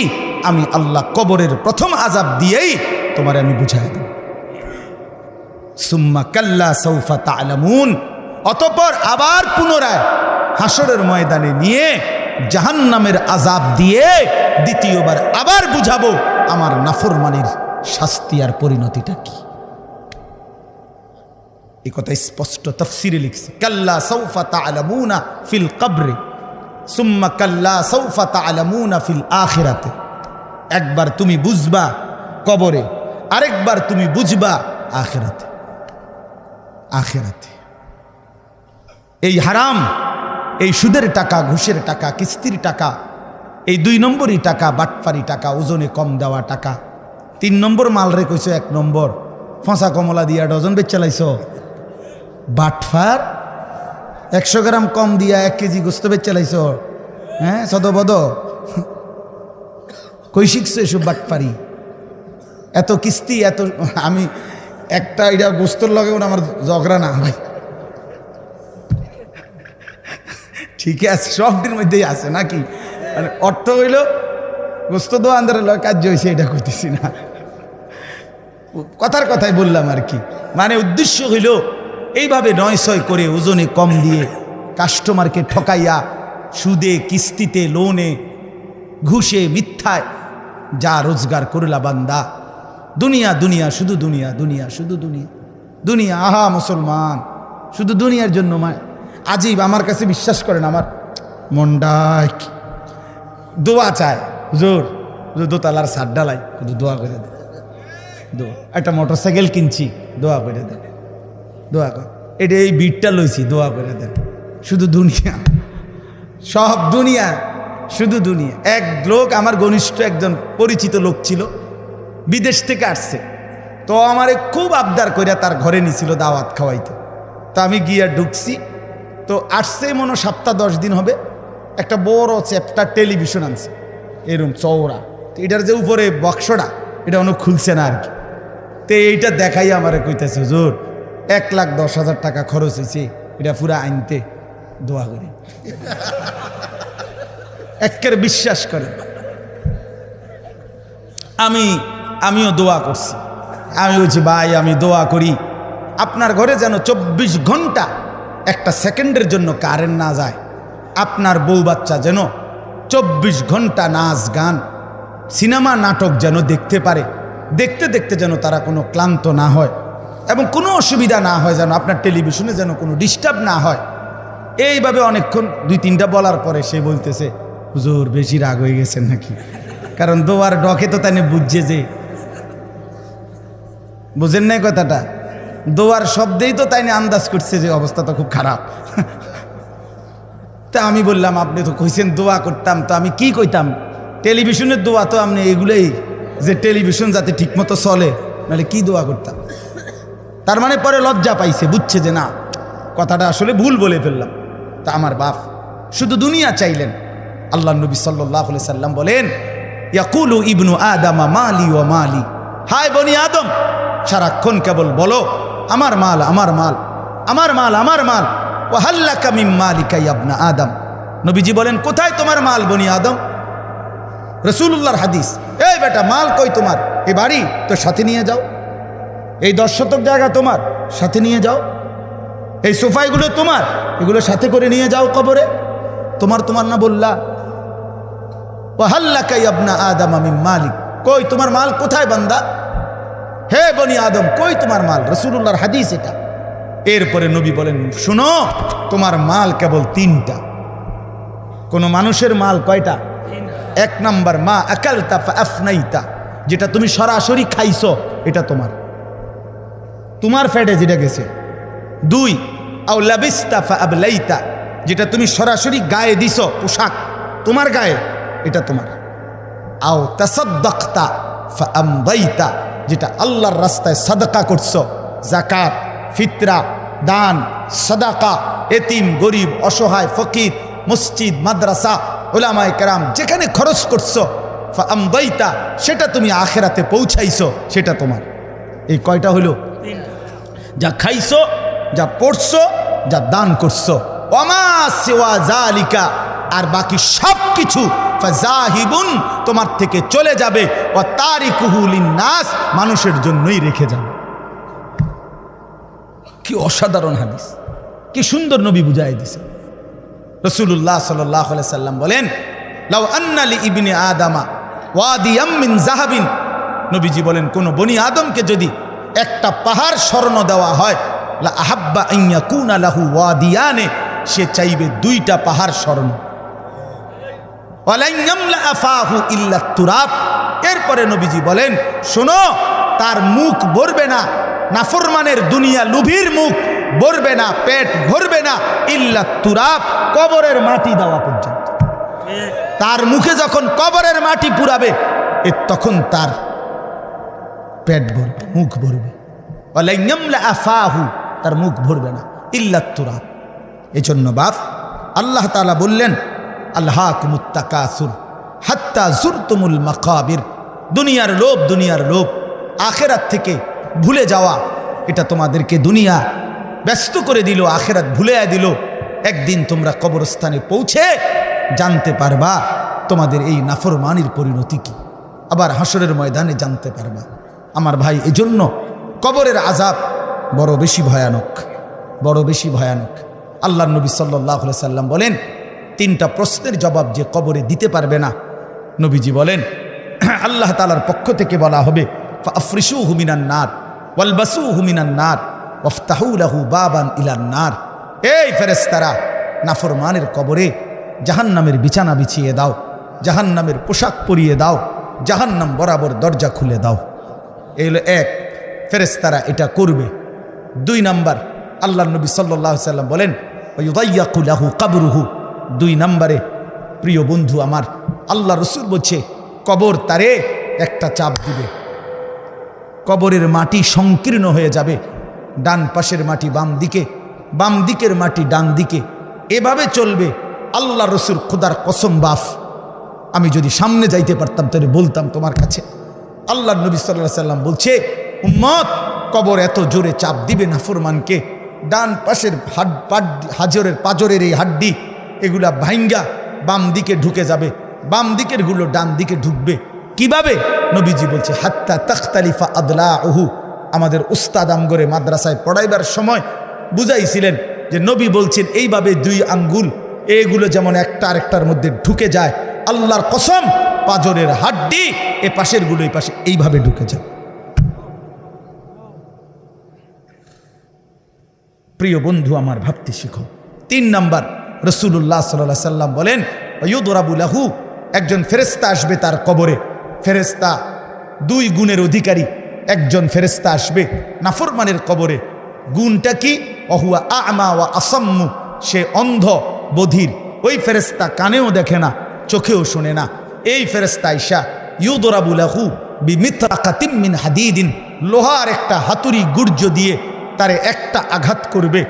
[SPEAKER 1] আমি আল্লাহ কবরের প্রথম আযাব দিয়েই তোমারে আমি বুঝাই দেব। সুম্মা কাল্লা সাউফা তা'লামুন, অতঃপর আবার পুনরায় হাসরের ময়দানে নিয়ে জাহান্নামের আযাব দিয়ে দ্বিতীয়বার আবার বুঝাবো আমার নাফরমানির শাস্তি আর পরিণতিটা কি। এই কথা স্পষ্ট তাফসীরে লিখছে, কাল্লা সাউফা তা'লামুনা ফিল কবরে সুম্মা কাল্লা সাউফা তা'লামুনা ফিল আখিরাতে। একবার তুমি বুঝবা কবরে, আরেকবার তুমি বুঝবা আখিরাতে। আখিরাতে এই হারাম, এই সুদের টাকা, ঘুষের টাকা, কিস্তির টাকা, এই 2 নম্বরই টাকা, বাটপারি টাকা, ওজনে কম দেওয়া টাকা। 3 নম্বর মাল রে কইছো, 1 নম্বর ফসা কমলা দিয়া ডজন বেচ চালাইছ। বাটফার 100 গ্রাম কম দিয়া 1 কেজি গোস্ত বেচ চালাইছ। হ্যাঁ সদবদ কই শিখছো এসব বাটপারি? এত কিস্তি, এত আমি একটা এটা গোস্তর লগে আমার ঝগড়া না ভাই, ঠিক আছে সবটির মধ্যেই আছে নাকি? মানে অর্থ হইল গোস্ত দোয়ানদারের লয় কার্য হয়েছে, এটা করতেছি না, কথার কথাই বললাম আর কি। মানে উদ্দেশ্য হইল এইভাবে 900 করে ওজনে কম দিয়ে কাস্টমারকে ঠকাইয়া সুদে, কিস্তিতে, লোনে, ঘুষে, মিথ্যায় যা রোজগার করলা বান্দা, দুনিয়া দুনিয়া, শুধু দুনিয়া দুনিয়া, শুধু দুনিয়া দুনিয়া। আহা মুসলমান, শুধু দুনিয়ার জন্য আজীব। আমার কাছে বিশ্বাস করেন, আমার মনটা দোয়া চায়, জোর দোতলার ছাদ ডালাই, শুধু দোয়া করে দেয়। একটা মোটরসাইকেল কিনছি, দোয়া করে দেন, দোয়া কর। এটা এই বিটটা লইছি, দোয়া করে দেন। শুধু দুনিয়া, সব দুনিয়া, শুধু দুনিয়া। এক লোক আমার ঘনিষ্ঠ একজন পরিচিত লোক ছিল, বিদেশ থেকে আসছে, তো আমারে খুব আবদার করিয়া তার ঘরে নিছিল দাওয়াত খাওয়াইতে। তো আমি গিয়া ঢুকছি, তো আসছে মনে সপ্তাহ 10 দিন হবে, একটা বড় চ্যাপ্টার টেলিভিশন আনছে, এরকম চওড়া। তো এটার যে উপরে বক্সটা, এটা অনেক খুলছে না আর কি। তো এইটা দেখাই আমারে কইতেছে, হুজুর 1,10,000 টাকা খরচ হয়েছে এটা পুরা আনতে, দোয়া করি। একের বিশ্বাস করে আমিও দোয়া করছি। আমি বলছি, ভাই আমি দোয়া করি আপনার ঘরে যেন 24 ঘন্টা একটা সেকেন্ডের জন্য কারেন্ট না যায়, আপনার বউ বাচ্চা যেন 24 ঘন্টা নাচ গান, সিনেমা, নাটক যেন দেখতে পারে, দেখতে দেখতে যেন তারা কোনো ক্লান্ত না হয় এবং কোনো অসুবিধা না হয়, যেন আপনার টেলিভিশনে যেন কোনো ডিস্টার্ব না হয়। এইভাবে অনেকক্ষণ 2-3টা বলার পরে সে বলতেছে, হুজুর বেশি রাগ হয়ে গেছেন নাকি? কারণ দোয়ার ডকে তো তাই বুঝছে, যে বুঝেন নাই কথাটা, দোয়ার শব্দেই তো তাই আন্দাজ করছে যে অবস্থা তো খুব খারাপ। তা আমি বললাম, আপনি তো কইছেন দোয়া করতাম, তো আমি কি কইতাম? টেলিভিশনের দোয়া তো আপনি এগুলোই, যে টেলিভিশন যাতে ঠিকমতো চলে, নাহলে কি দোয়া করতাম? তার মানে পরে লজ্জা পাইছে, বুঝছে যে না কথাটা আসলে ভুল বলে ফেললাম। তা আমার বাপ শুধু দুনিয়া চাইলেন। আল্লাহ নবী সাল্লাল্লাহু আলাইহি সাল্লাম বলেন, ইয়াকুলু ইবনু আদামা মালি ওয়া মালি, হায় বনি আদম, সারাক্ষণ কেবল বলো আমার মাল, আমার মাল, আমার মাল, আমার মাল। ওয়া হাল্লাকা মিন মালিকা ইয়া ইবনা আদম। নবীজি বলেন, কোথায় তোমার মাল বনি আদম? রাসূলুল্লাহর হাদিস, এই বেটা মাল কই তোমার? এই বাড়ি তো সাথে নিয়ে যাও, এই 10 শতক জায়গা তোমার, সাথে নিয়ে যাও, এই সোফাইগুলো তোমার, এগুলো সাথে করে নিয়ে যাও কবরে। তোমার তোমার না বললা? ওয়া হাল্লাকা ইয়া ইবনা আদম মিন মালিক, কই তোমার মাল কোথায় বান্দা? হে বনি আদম, কই তোমার মাল? রাসূলুল্লাহর হাদিস এটা। এরপরে নবী বলেন, শুনো তোমার মাল কেবল 3টা। কোন মানুষের মাল কয়টা? 1 নাম্বার মা আকালতা ফাআফনাইতা, যেটা তুমি সরাসরি খাইছো, এটা তোমার, তোমার পেটে যেটা গেছে। 2 আও লাবিস্তা ফাআবলাইতা, যেটা তুমি সরাসরি গায়ে দিছো, পোশাক তোমার গায়ে, এটা তোমার। আও তাসাদ্দাকতা ফাআমদাইতা, যেটা আল্লাহর রাস্তায় সাদাকা করছো, যাকাত, ফিতরা, দান, সাদাকা, এতিম, গরিব, অসহায়, ফকির, মসজিদ, মাদ্রাসা, উলামায়ে কেরাম, যেখানে খরচ করছো, ফাআমদাইতা, সেটা তুমি আখিরাতে পৌঁছাইছো, সেটা তোমার। এই কয়টা হলো? যা খাইছো, যা পড়ছো, যা দান করছো, ওমা সিওয়া যালিকা, আর বাকি সব কিছু ফাযাহিবুন, তোমার থেকে চলে যাবে, ওয়া তারিকুহু লিন্নাস, মানুষের জন্যই রেখে যাবে। কি অসাধারণ হাদিস, কি সুন্দর নবী বুঝাই দিছে। রাসূলুল্লাহ সাল্লাল্লাহু আলাইহি সাল্লাম বলেন, লাউ আন্না লি ইবনি আদামা ওয়াদিয়াম মিন যাহাবিন, নবীজি বলেন কোন বনি আদমকে যদি একটা পাহাড় স্বর্ণ দেওয়া হয়, লা আহাব্বা আন ইয়াকুনা লাহু ওয়াদিয়ানে, সে চাইবে দুইটা পাহাড় স্বর্ণ। ওয়ালান ইয়ামলা আফাহু ইল্লা তুরাব, এরপরে নবীজি বলেন শোনো, তার মুখ ভরবে না, নাফরমানের দুনিয়া লুভির মুখ ভরবে না, পেট ভরবে না, ইল্লা তুরাব, কবরের মাটি দেওয়া পর্যন্ত। তার মুখে যখন কবরের মাটি পুরাবে, তখন তার পেট ভরবে, মুখ ভরবে। ওয়ালান ইয়ামলা আফাহু, তার মুখ ভরবে না, ইল্লা তুরাব। এই জন্য বাপ আল্লাহ তাআলা বললেন, আল্লাহাকুমুত তাকাসুর হাত্তা যুরতুমুল মাকাবির, দুনিয়ার লোভ, দুনিয়ার লোভ, আখিরাত থেকে ভুলে যাওয়া, এটা তোমাদেরকে দুনিয়া ব্যস্ত করে দিল, আখিরাত ভুলে দিল। একদিন তোমরা কবরস্থানে পৌঁছে জানতে পারবা তোমাদের এই নাফরমানির পরিণতি কি, আবার হাসরের ময়দানে জানতে পারবা। আমার ভাই, এজন্য কবরের আযাব বড় বেশি ভয়ানক, বড় বেশি ভয়ানক। আল্লাহর নবী সাল্লাল্লাহু আলাইহি সাল্লাম বলেন, তিনটা প্রশ্নের জবাব যে কবরে দিতে পারবে না, নবীজি বলেন আল্লাহ তাআলার পক্ষ থেকে বলা হবে, ফাফরিশুহু মিনান নার ওয়ালবাসুহু মিনান নার ওয়াফতাহু লাহু বাবান ইলান নার। এই ফেরেশতারা, নাফরমানের কবরে জাহান্নামের বিছানা বিছিয়ে দাও, জাহান্নামের পোশাক পরিয়ে দাও, জাহান্নাম বরাবর দরজা খুলে দাও। এই হলো এক, ফেরেশতারা এটা করবে। দুই নাম্বার, আল্লাহর নবী সাল্লাল্লাহু আলাইহি সাল্লাম বলেন, ওয়ায়ুদাইয়াকু লাহু কবরুহু, দুই নম্বরে প্রিয় বন্ধু আমার, আল্লাহ রসুল বলছে কবর তারে একটা চাপ দিবে, কবরের মাটি সংকীর্ণ হয়ে যাবে, ডান পাশের মাটি বাম দিকে, বাম দিকের মাটি ডান দিকে, এভাবে চলবে। আল্লাহ রসুল খোদার কসম বাফ, আমি যদি সামনে যাইতে পারতাম তাহলে বলতাম তোমার কাছে। আল্লাহ নবী সাল্লাল্লাহু আলাইহি সাল্লাম বলছে, উম্মত, কবর এত জোরে চাপ দিবে নাফরমানকে, ডান পাশের হাজরের পাজরের এই হাড্ডি, এগুলা ভাইঙ্গা বাম দিকে ঢুকে যাবে, বাম দিকের গুলো ডান দিকে ঢুকবে। কিভাবে? নবীজি বলছে, হাত্তা তাখতালিফা আদলাউহু। আমাদের উস্তাদ আমগরে মাদ্রাসায় পড়াইবার সময় বুঝাইছিলেন যে নবী বলছেন এইভাবে দুই আঙ্গুল এগুলো যেমন একটা আরেকটার মধ্যে ঢুকে যায়, আল্লাহর কসম পাজরের হাড্ডি এ পাশের গুলো এই পাশে এইভাবে ঢুকে যায়। প্রিয় বন্ধু আমার, ভাবতে শিখো। তিন নাম্বার, রাসূলুল্লাহ সাল্লাল্লাহু আলাইহি সাল্লাম বলেন, ইউদরাবু লাহু, একজন ফেরেশতা আসবে তার কবরে। ফেরেশতা দুই গুণের অধিকারী, একজন ফেরেশতা আসবে নাফরমানের কবরে। গুণটা কি? অহুয়া আ'মা ওয়া আসাম্মু, সে অন্ধ বধির। ওই ফেরেশতা কানেও দেখে না, চোখেও শোনে না। এই ফেরেশতা আইসা ইউদরাবু লাহু বিমিতরাকাতিন মিন হাদিদিন, লোহার একটা হাতুড়ি গুর্জ দিয়ে তারে একটা আঘাত করবে।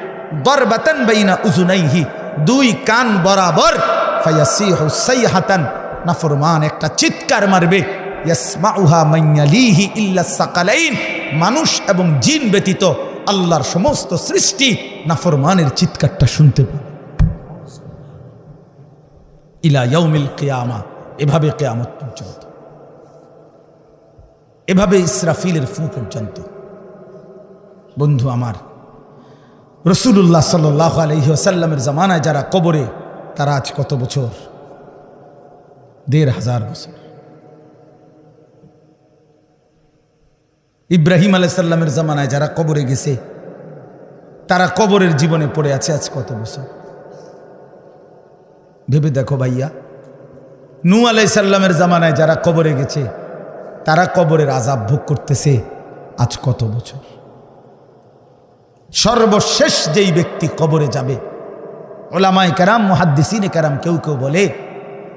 [SPEAKER 1] দরবাতান বাইনা উযুনাইহি, দুই কান বরাবর। ফায়াসিহু সাইহাতান, নাফরমান একটা চিৎকার মারবে। ইয়াসমাউহা মান ইয়ালিহি ইল্লা সাকালাইন, মানুষ এবং জিন ব্যতীত আল্লাহর সমস্ত সৃষ্টি নাফরমানের চিৎকারটা শুনতে পাবে। ইলা ইয়াউমিল কিয়ামা, এভাবে কিয়ামত পর্যন্ত, এভাবে ইসরাফিলের ফু পর্যন্ত। বন্ধু আমার, রাসূলুল্লাহ সাল্লাল্লাহু আলাইহি ওয়াসাল্লামের জামানায় যারা কবরে, তারা আজ কত বছর? ১৫০০ বছর। ইব্রাহিম আলাইহিস সালামের জামানায় যারা কবরে গেছে, তারা কবরের জীবনে পড়ে আছে আজ কত বছর? ভেবে দেখো ভাইয়া। নূহ আলাইহিস সালামের জামানায় যারা কবরে গেছে, তারা কবরের আযাব ভোগ করতেছে আজ কত বছর? সর্বশেষ যেই ব্যক্তি কবরে যাবে, উলামায়ে কেরাম, মুহাদ্দিসিনে কেরাম কেউ কেউ বলে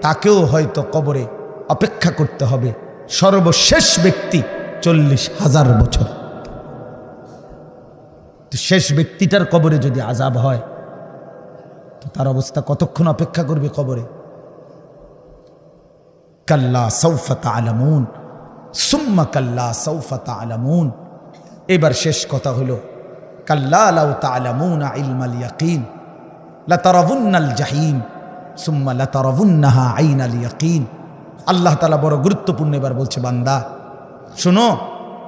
[SPEAKER 1] তাকেও হয়তো কবরে অপেক্ষা করতে হবে। সর্বশেষ ব্যক্তি ৪০,০০০ বছর। তো শেষ ব্যক্তিটার কবরে যদি আযাব হয়, তো তার অবস্থা কতক্ষণ অপেক্ষা করবে কবরে? কাল্লা সাউফা তা'লামুন সুম্মা কাল্লা সাউফা তা'লামুন। এবার শেষ কথা হলো, কাল্লা লাউ তা'লামুনা ইলমাল ইয়াকিন, লাতারাবুন্নাল জাহিম সুম্মা লাতারাবুন্নাহা আইনাল ইয়াকিন। আল্লাহ তাআলা বড় গুরুত্বপূর্ণ এবার বলছে, বান্দা শোনো,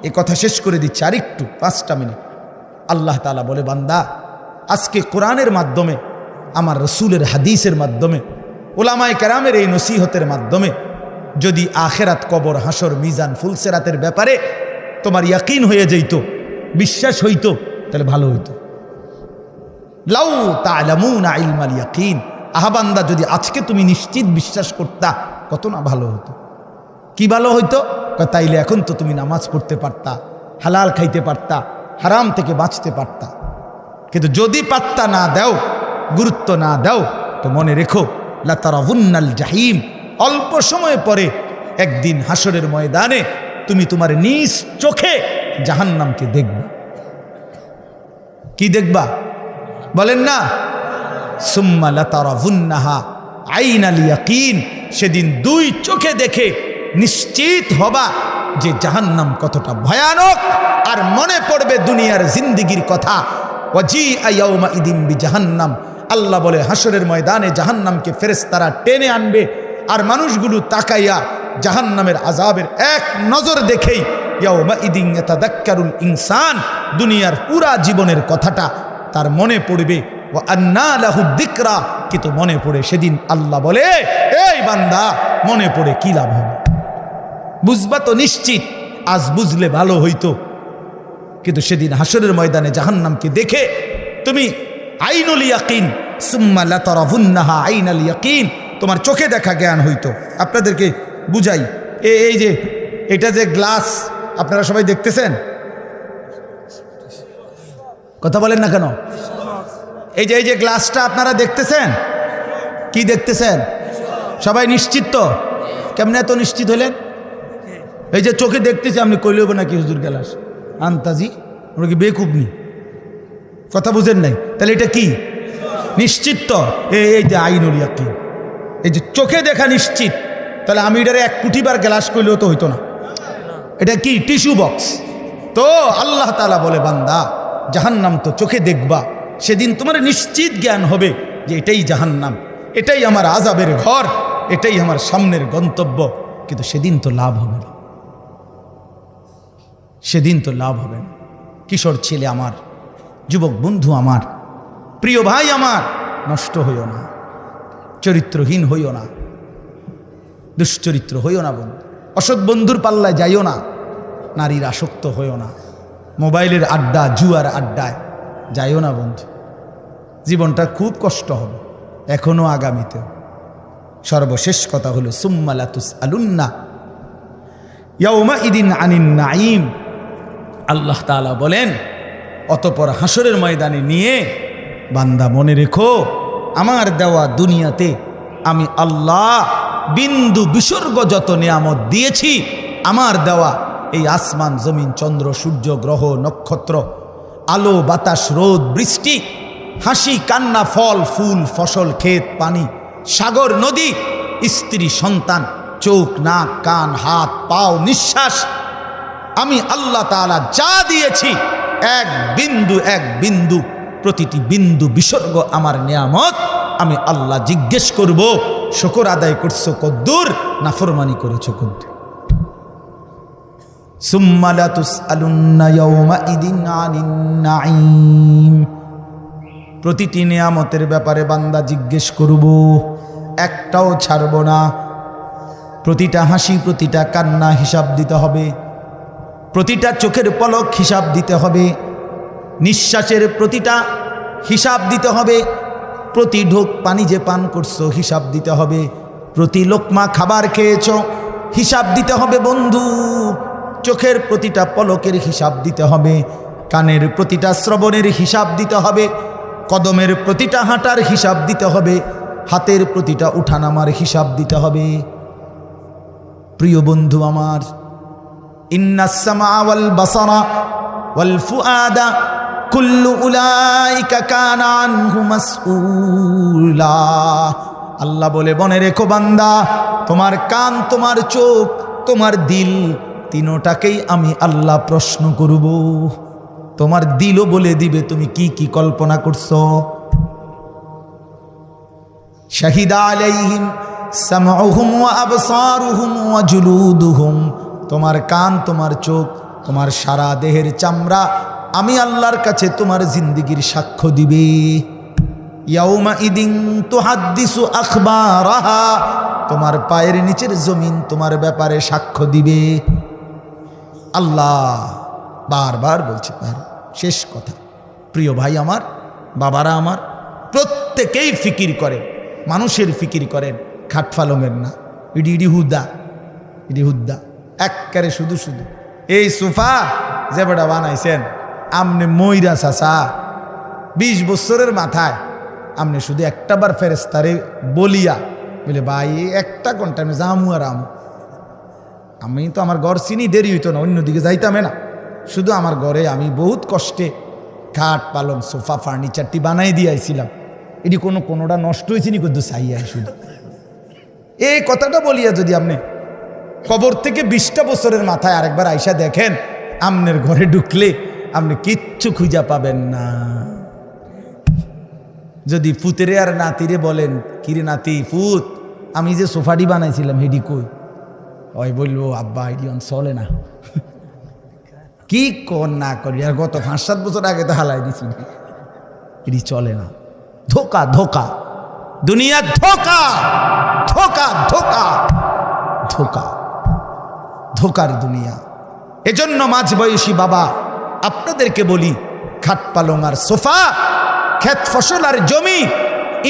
[SPEAKER 1] এ কথা শেষ করে দিচ্ছি আরেকটু 5টা মিনিট। আল্লাহ তাআলা বলে, বান্দা আজকে কোরআনের মাধ্যমে, আমার রসুলের হাদিসের মাধ্যমে, উলামায়ে কেরামের এই নসিহতের মাধ্যমে যদি আখেরাত, কবর, হাসর, মিজান, ফুলসেরাতের ব্যাপারে তোমার ইয়াকিন হয়ে যেত, বিশ্বাস হইতো, তাহলে ভালো হইতো। লাউ তা'লামুনা ইলমাল ইয়াকিন, আহাবান্দা যদি আজকে তুমি নিশ্চিত বিশ্বাস করতা, কত না ভালো হতো। কি ভালো হইতো? তাইলে এখন তো তুমি নামাজ পড়তে পারতা, হালাল খাইতে পারতা, হারাম থেকে বাঁচতে পারতা। কিন্তু যদি পাত্তা না দাও, গুরুত্ব না দাও, তো মনে রেখো লাতারাবুন্নাল জাহিম, অল্প সময় পরে একদিন হাসরের ময়দানে তুমি তোমার নিজ চোখে জাহান্নামকে দেখবা। কি দেখবা বলেন না? সুম্মা লাতারাবুন্নাহা আইনাল ইয়াকিন, সেদিন 2 চোখে দেখে নিশ্চিত হবা যে জাহান্নাম কতটা ভয়ানক। আর মনে পড়বে দুনিয়ার জিন্দেগির কথা। ওয়াজিআ ইয়াউমাইদিন বিজাহান্নাম, আল্লাহ বলে হাসরের ময়দানে জাহান্নামকে ফেরেশতারা টেনে আনবে, আর মানুষগুলো তাকাইয়া জাহান্নামের আযাবের এক নজর দেখেই ইয়াউমাইদিন ইয়াতাযাক্কারুল ইনসান, দুনিয়ার পুরা জীবনের কথাটা তার মনে পড়বে। ওয়া আন্না লাহু যিকরা, কিন্তু মনে পড়ে সেদিন আল্লাহ বলে, এই বান্দা মনে পড়ে কি লাভ হবে? বুঝবা তো নিশ্চিত, আজ বুঝলে ভালো হইতো, কিন্তু সেদিন হাসরের ময়দানে জাহান্নামকে দেখে তুমি আইনুল ইয়াকিন, সুম্মা লাতারাবুন্নাহা আইনাল ইয়াকিন, তোমার চোখে দেখা জ্ঞান হইতো। আপনাদেরকে বুঝাই, এই যে এটা যে গ্লাস আপনারা সবাই দেখতেছেন, কথা বলেন না কেন? এই যে গ্লাসটা আপনারা দেখতেছেন, কি দেখতেছেন? সবাই নিশ্চিত তো? কেমনে এত নিশ্চিত হলেন? এই যে চোখে দেখতেছি, আপনি কইলেব নাকি হুজুর গ্লাস আন্তাজি, আমরা কি বেকুবনি? কথা বুঝেন নাই? তাহলে এটা কি নিশ্চিত তো? এই যে আইনুল ইয়াকিন, এই যে চোখে দেখা নিশ্চিত। তাহলে আমি এটারে 1 কোটিবার গ্লাস কইলেও তো হইতো না। এটা কি টিস্যু বক্স? তো আল্লাহ তাআলা বলে, বান্দা জাহান্নাম তো চোখে দেখবা, সেদিন তোমার নিশ্চিত জ্ঞান হবে যে এটাই জাহান্নাম, এটাই আমার আযাবের ঘর, এটাই আমার সামনের গন্তব্য। কিন্তু সেদিন তো লাভ হবে না, সেদিন তো লাভ হবে না। কিশোর ছেলে আমার, যুবক বন্ধু আমার, প্রিয় ভাই আমার, নষ্ট হইও না, চরিত্রহীন হইও না, দুশ্চরিত্র হইও না বন্ধু, অসৎ বন্ধুর পাল্লায় যাইও না, নারীর আসক্ত হইও না, মোবাইলের আড্ডা, জুয়ার আড্ডায় যাইও না বন্ধু। জীবনটা খুব কষ্ট হবে, এখনো আগামীতে। সর্বশেষ কথা হলো সুম্মা লাতুসআলুন্না ইয়াউমাইদিন আনিন নাঈম। আল্লাহ তাআলা বলেন, অতঃপর হাসরের ময়দানে নিয়ে বান্দা মনে রেখো, আমার দেওয়া দুনিয়াতে আমি আল্লাহ বিন্দু বিসর্গ যত নিয়ামত দিয়েছি, আমার দেওয়া এই আসমান, জমিন, চন্দ্র, সূর্য, গ্রহ, নক্ষত্র, আলো, বাতাস, রোদ, বৃষ্টি, হাসি, কান্না, ফল, ফুল, ফসল, ক্ষেত, পানি, সাগর, নদী, স্ত্রী, সন্তান, চোখ, নাক, কান, হাত, পাও, নিঃশ্বাস, আমি আল্লাহ তাআলা যা দিয়েছি, এক বিন্দু প্রতিটি বিন্দু বিসর্গ আমার নিয়ামত। আমি আল্লাহ জিজ্ঞেস করব, শুকর আদায় করছো কদ্দুর, নাফরমানি করেছো কদ্দুর। সুম্মা লাতুসআলুন্না ইয়াউমাইদিন আনিন নাঈম। প্রতিটি নিয়ামতের ব্যাপারে বান্দা জিজ্ঞেস করব, একটাও ছাড়ব না। প্রতিটা হাসি, প্রতিটা কান্না হিসাব দিতে হবে, প্রতিটা চোখের পলক হিসাব দিতে হবে, নিঃশ্বাসের প্রতিটা হিসাব দিতে হবে, প্রতি ঢোক পানি যে পান করছো হিসাব দিতে হবে, প্রতি লোকমা খাবার খেয়েছ হিসাব দিতে হবে বন্ধু। চোখের প্রতিটা পলকের হিসাব দিতে হবে, কানের প্রতিটা শ্রবণের হিসাব দিতে হবে, কদমের প্রতিটা হাঁটার হিসাব দিতে হবে, হাতের প্রতিটা উঠানামার হিসাব দিতে হবে। প্রিয় বন্ধু আমার, ইন্নাস সামা ওয়াল বাসারা ওয়াল ফুআদা কুল্লু উলাইকা কানা আনহু মাসউলা। আল্লাহ বলে, মনে রেখো বান্দা, তোমার কান, তোমার চোখ, তোমার দিল, তিনোটাকেই আমি আল্লাহ প্রশ্ন করব। তোমার দিলও বলে দিবে তুমি কি কি কল্পনা করছো। শাহিদা আলাইহিম সামউহুম ওয়া আবসারুহুম ওয়া জুলুদুহুম, তোমার কান, তোমার চোখ, তোমার সারা দেহের চামড়া আমি আল্লাহর কাছে তোমার জিন্দেগীর সাক্ষ্য দিবে। ইয়াউমা ইদিন তুহাদ্দিসু আখবারাহা, তোমার পায়ের নিচের জমিন তোমার ব্যাপারে সাক্ষ্য দিবে। আল্লাহ বারবার বলছে, শেষ কথা। প্রিয় ভাই আমার, বাবারা আমার, প্রত্যেকেই ফিকির করেন, মানুষের ফিকির করেন, খাটফালমের না। ইডি হুদ্দা একবারে শুধু শুধু এই সোফা যে বেটা বানাইছেন আমনে ময়রা চাচা 20 বছরের মাথায় আমনে শুধু একটাবার ফেরেস্তারে বলিয়া বলে ভাই একটা ঘন্টা আমি যামু আর আমি তো আমার ঘর চিনি, দেরি হইতো না, অন্যদিকে যাইতামে না। শুধু আমার ঘরে আমি বহুত কষ্টে খাট পালং সোফা ফার্নিচারটি বানাই দিয়েছিলাম। এটি কোনোটা নষ্ট হয়েছে নি, কিন্তু চাইয়া শুধু এই কথাটা বলিয়া যদি আপনি কবর থেকে 20টা বছরের মাথায় আরেকবার আইসা দেখেন, আমনের ঘরে ঢুকলে আপনি কিচ্ছু খুঁজা পাবেন না। যদি ফুতেরে আর নাতিরে বলেন, কিরে নাতি ফুত, আমি যে সোফাটি বানাইছিলাম হেডি কই, ওই বলবো আব্বা এটি চলে না। কি কর না করি, আর গত 5-7 বছর আগে তো হালাই দিছি, এটি চলে না। ধোকা ধোকা, দুনিয়া ধোকা ধোকা ধোকা ধোকা, ধোকার দুনিয়া। এজন্য মাঝ বয়সী বাবা আপনাদেরকে বলি, খাট পালং আর সোফা, ক্ষেত ফসল আর জমি,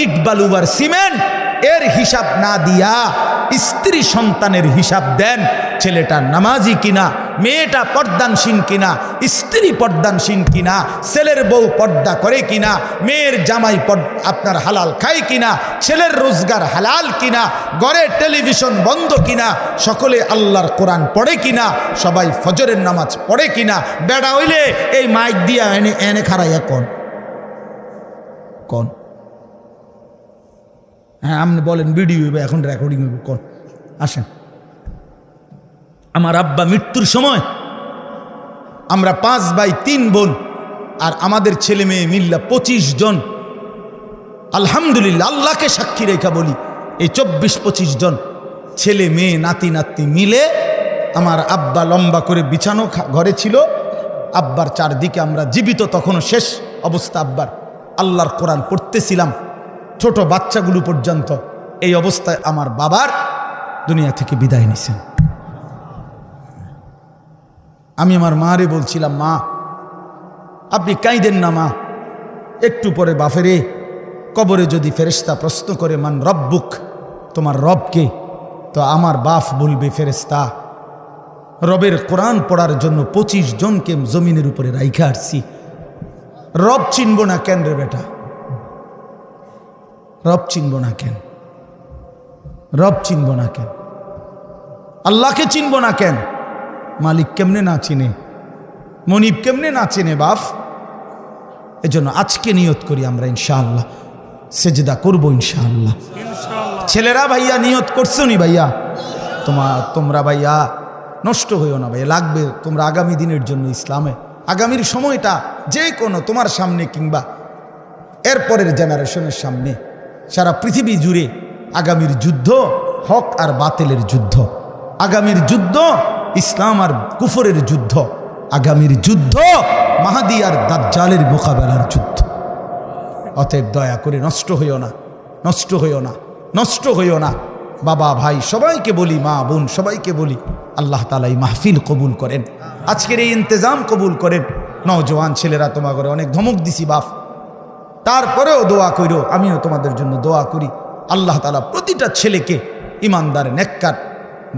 [SPEAKER 1] ইট বালু আর সিমেন্ট এর হিসাব না দিয়া স্ত্রী সন্তানের হিসাব দেন। ছেলেটা নামাজি কিনা, মেয়েটা পর্দানসীন কিনা, স্ত্রী পর্দানসীন কিনা, ছেলের বউ পর্দা করে কিনা, মেয়ের জামাই আপনার হালাল খায় কিনা, ছেলের রোজগার হালাল কিনা, ঘরে টেলিভিশন বন্ধ কিনা, সকলে আল্লাহর কোরআন পড়ে কিনা, সবাই ফজরের নামাজ পড়ে কিনা। বেড়া হইলে এই মাইক দিয়া এনে এনে খারাইয়া কোন হ্যাঁ আপনি বলেন ভিডিও হইবে, এখন রেকর্ডিং হইব, কোন আসেন। আমার আব্বা মৃত্যুর সময় আমরা 5 ভাই 3 বোন আর আমাদের ছেলে মেয়ে মিল্লা 25 জন, আলহামদুলিল্লাহ আল্লাহকে সাক্ষী রেখা বলি, এই 24-25 জন ছেলে মেয়ে নাতি নাতনি মিলে আমার আব্বা লম্বা করে বিছানো ঘরে ছিল। আব্বার চারদিকে আমরা জীবিত, তখনও শেষ অবস্থা আব্বার, আল্লাহর কোরআন পড়তেছিলাম, ছোট বাচ্চাগুলো পর্যন্ত। এই অবস্থায় আমার বাবার দুনিয়া থেকে বিদায় নিছেন। আমি আমার মারে বলছিলাম, মা আপনি কাঁদেন না মা, একটু পরে বাফেরে কবরে যদি ফেরেশতা প্রশ্ন করে মান রব্বুক, তোমার রবকে, তো আমার বাপ বলবে ফেরেশতা রবের কোরআন পড়ার জন্য 25 জনকে জমিনের উপরে রাইখা আসছি, রব চিনব না কেন রে বেটা, রব চিনব না কেন, রব চিনব না কেন, আল্লাহকে চিনব না কেন, মালিক কেমনে না চিনে, মনিব কেমনে না চিনে বাপ। এজন্য আজকে নিয়ত করি আমরা ইনশাআল্লাহ সেজদা করবো ইনশাআল্লাহ। ছেলেরা ভাইয়া নিয়ত করছো নি ভাইয়া, তোমরা ভাইয়া নষ্ট হইও না ভাইয়া, লাগবে তোমরা আগামী দিনের জন্য, ইসলামে আগামীর সময়টা যে কোনো তোমার সামনে কিংবা এরপরের জেনারেশনের সামনে, সারা পৃথিবী জুড়ে আগামীর যুদ্ধ হক আর বাতিলের যুদ্ধ, আগামীর যুদ্ধ ইসলাম আর কুফরের যুদ্ধ, আগামীর যুদ্ধ মাহাদি আর দাজ্জালের মোকাবেলার যুদ্ধ। অতএব দয়া করে নষ্ট হইও না, নষ্ট হইও না, নষ্ট হইও না। বাবা ভাই সবাইকে বলি, মা বোন সবাইকে বলি, আল্লাহ তাআলা এই মাহফিল কবুল করেন, আজকের এই ইন্তজাম কবুল করেন। নওজোয়ান ছেলেরা তোমার ঘরে অনেক ধমক দিছি বাপ, তারপরেও দোয়া কইরো, আমিও তোমাদের জন্য দোয়া করি। আল্লাহ তাআলা প্রতিটা ছেলেকে ইমানদার নেককার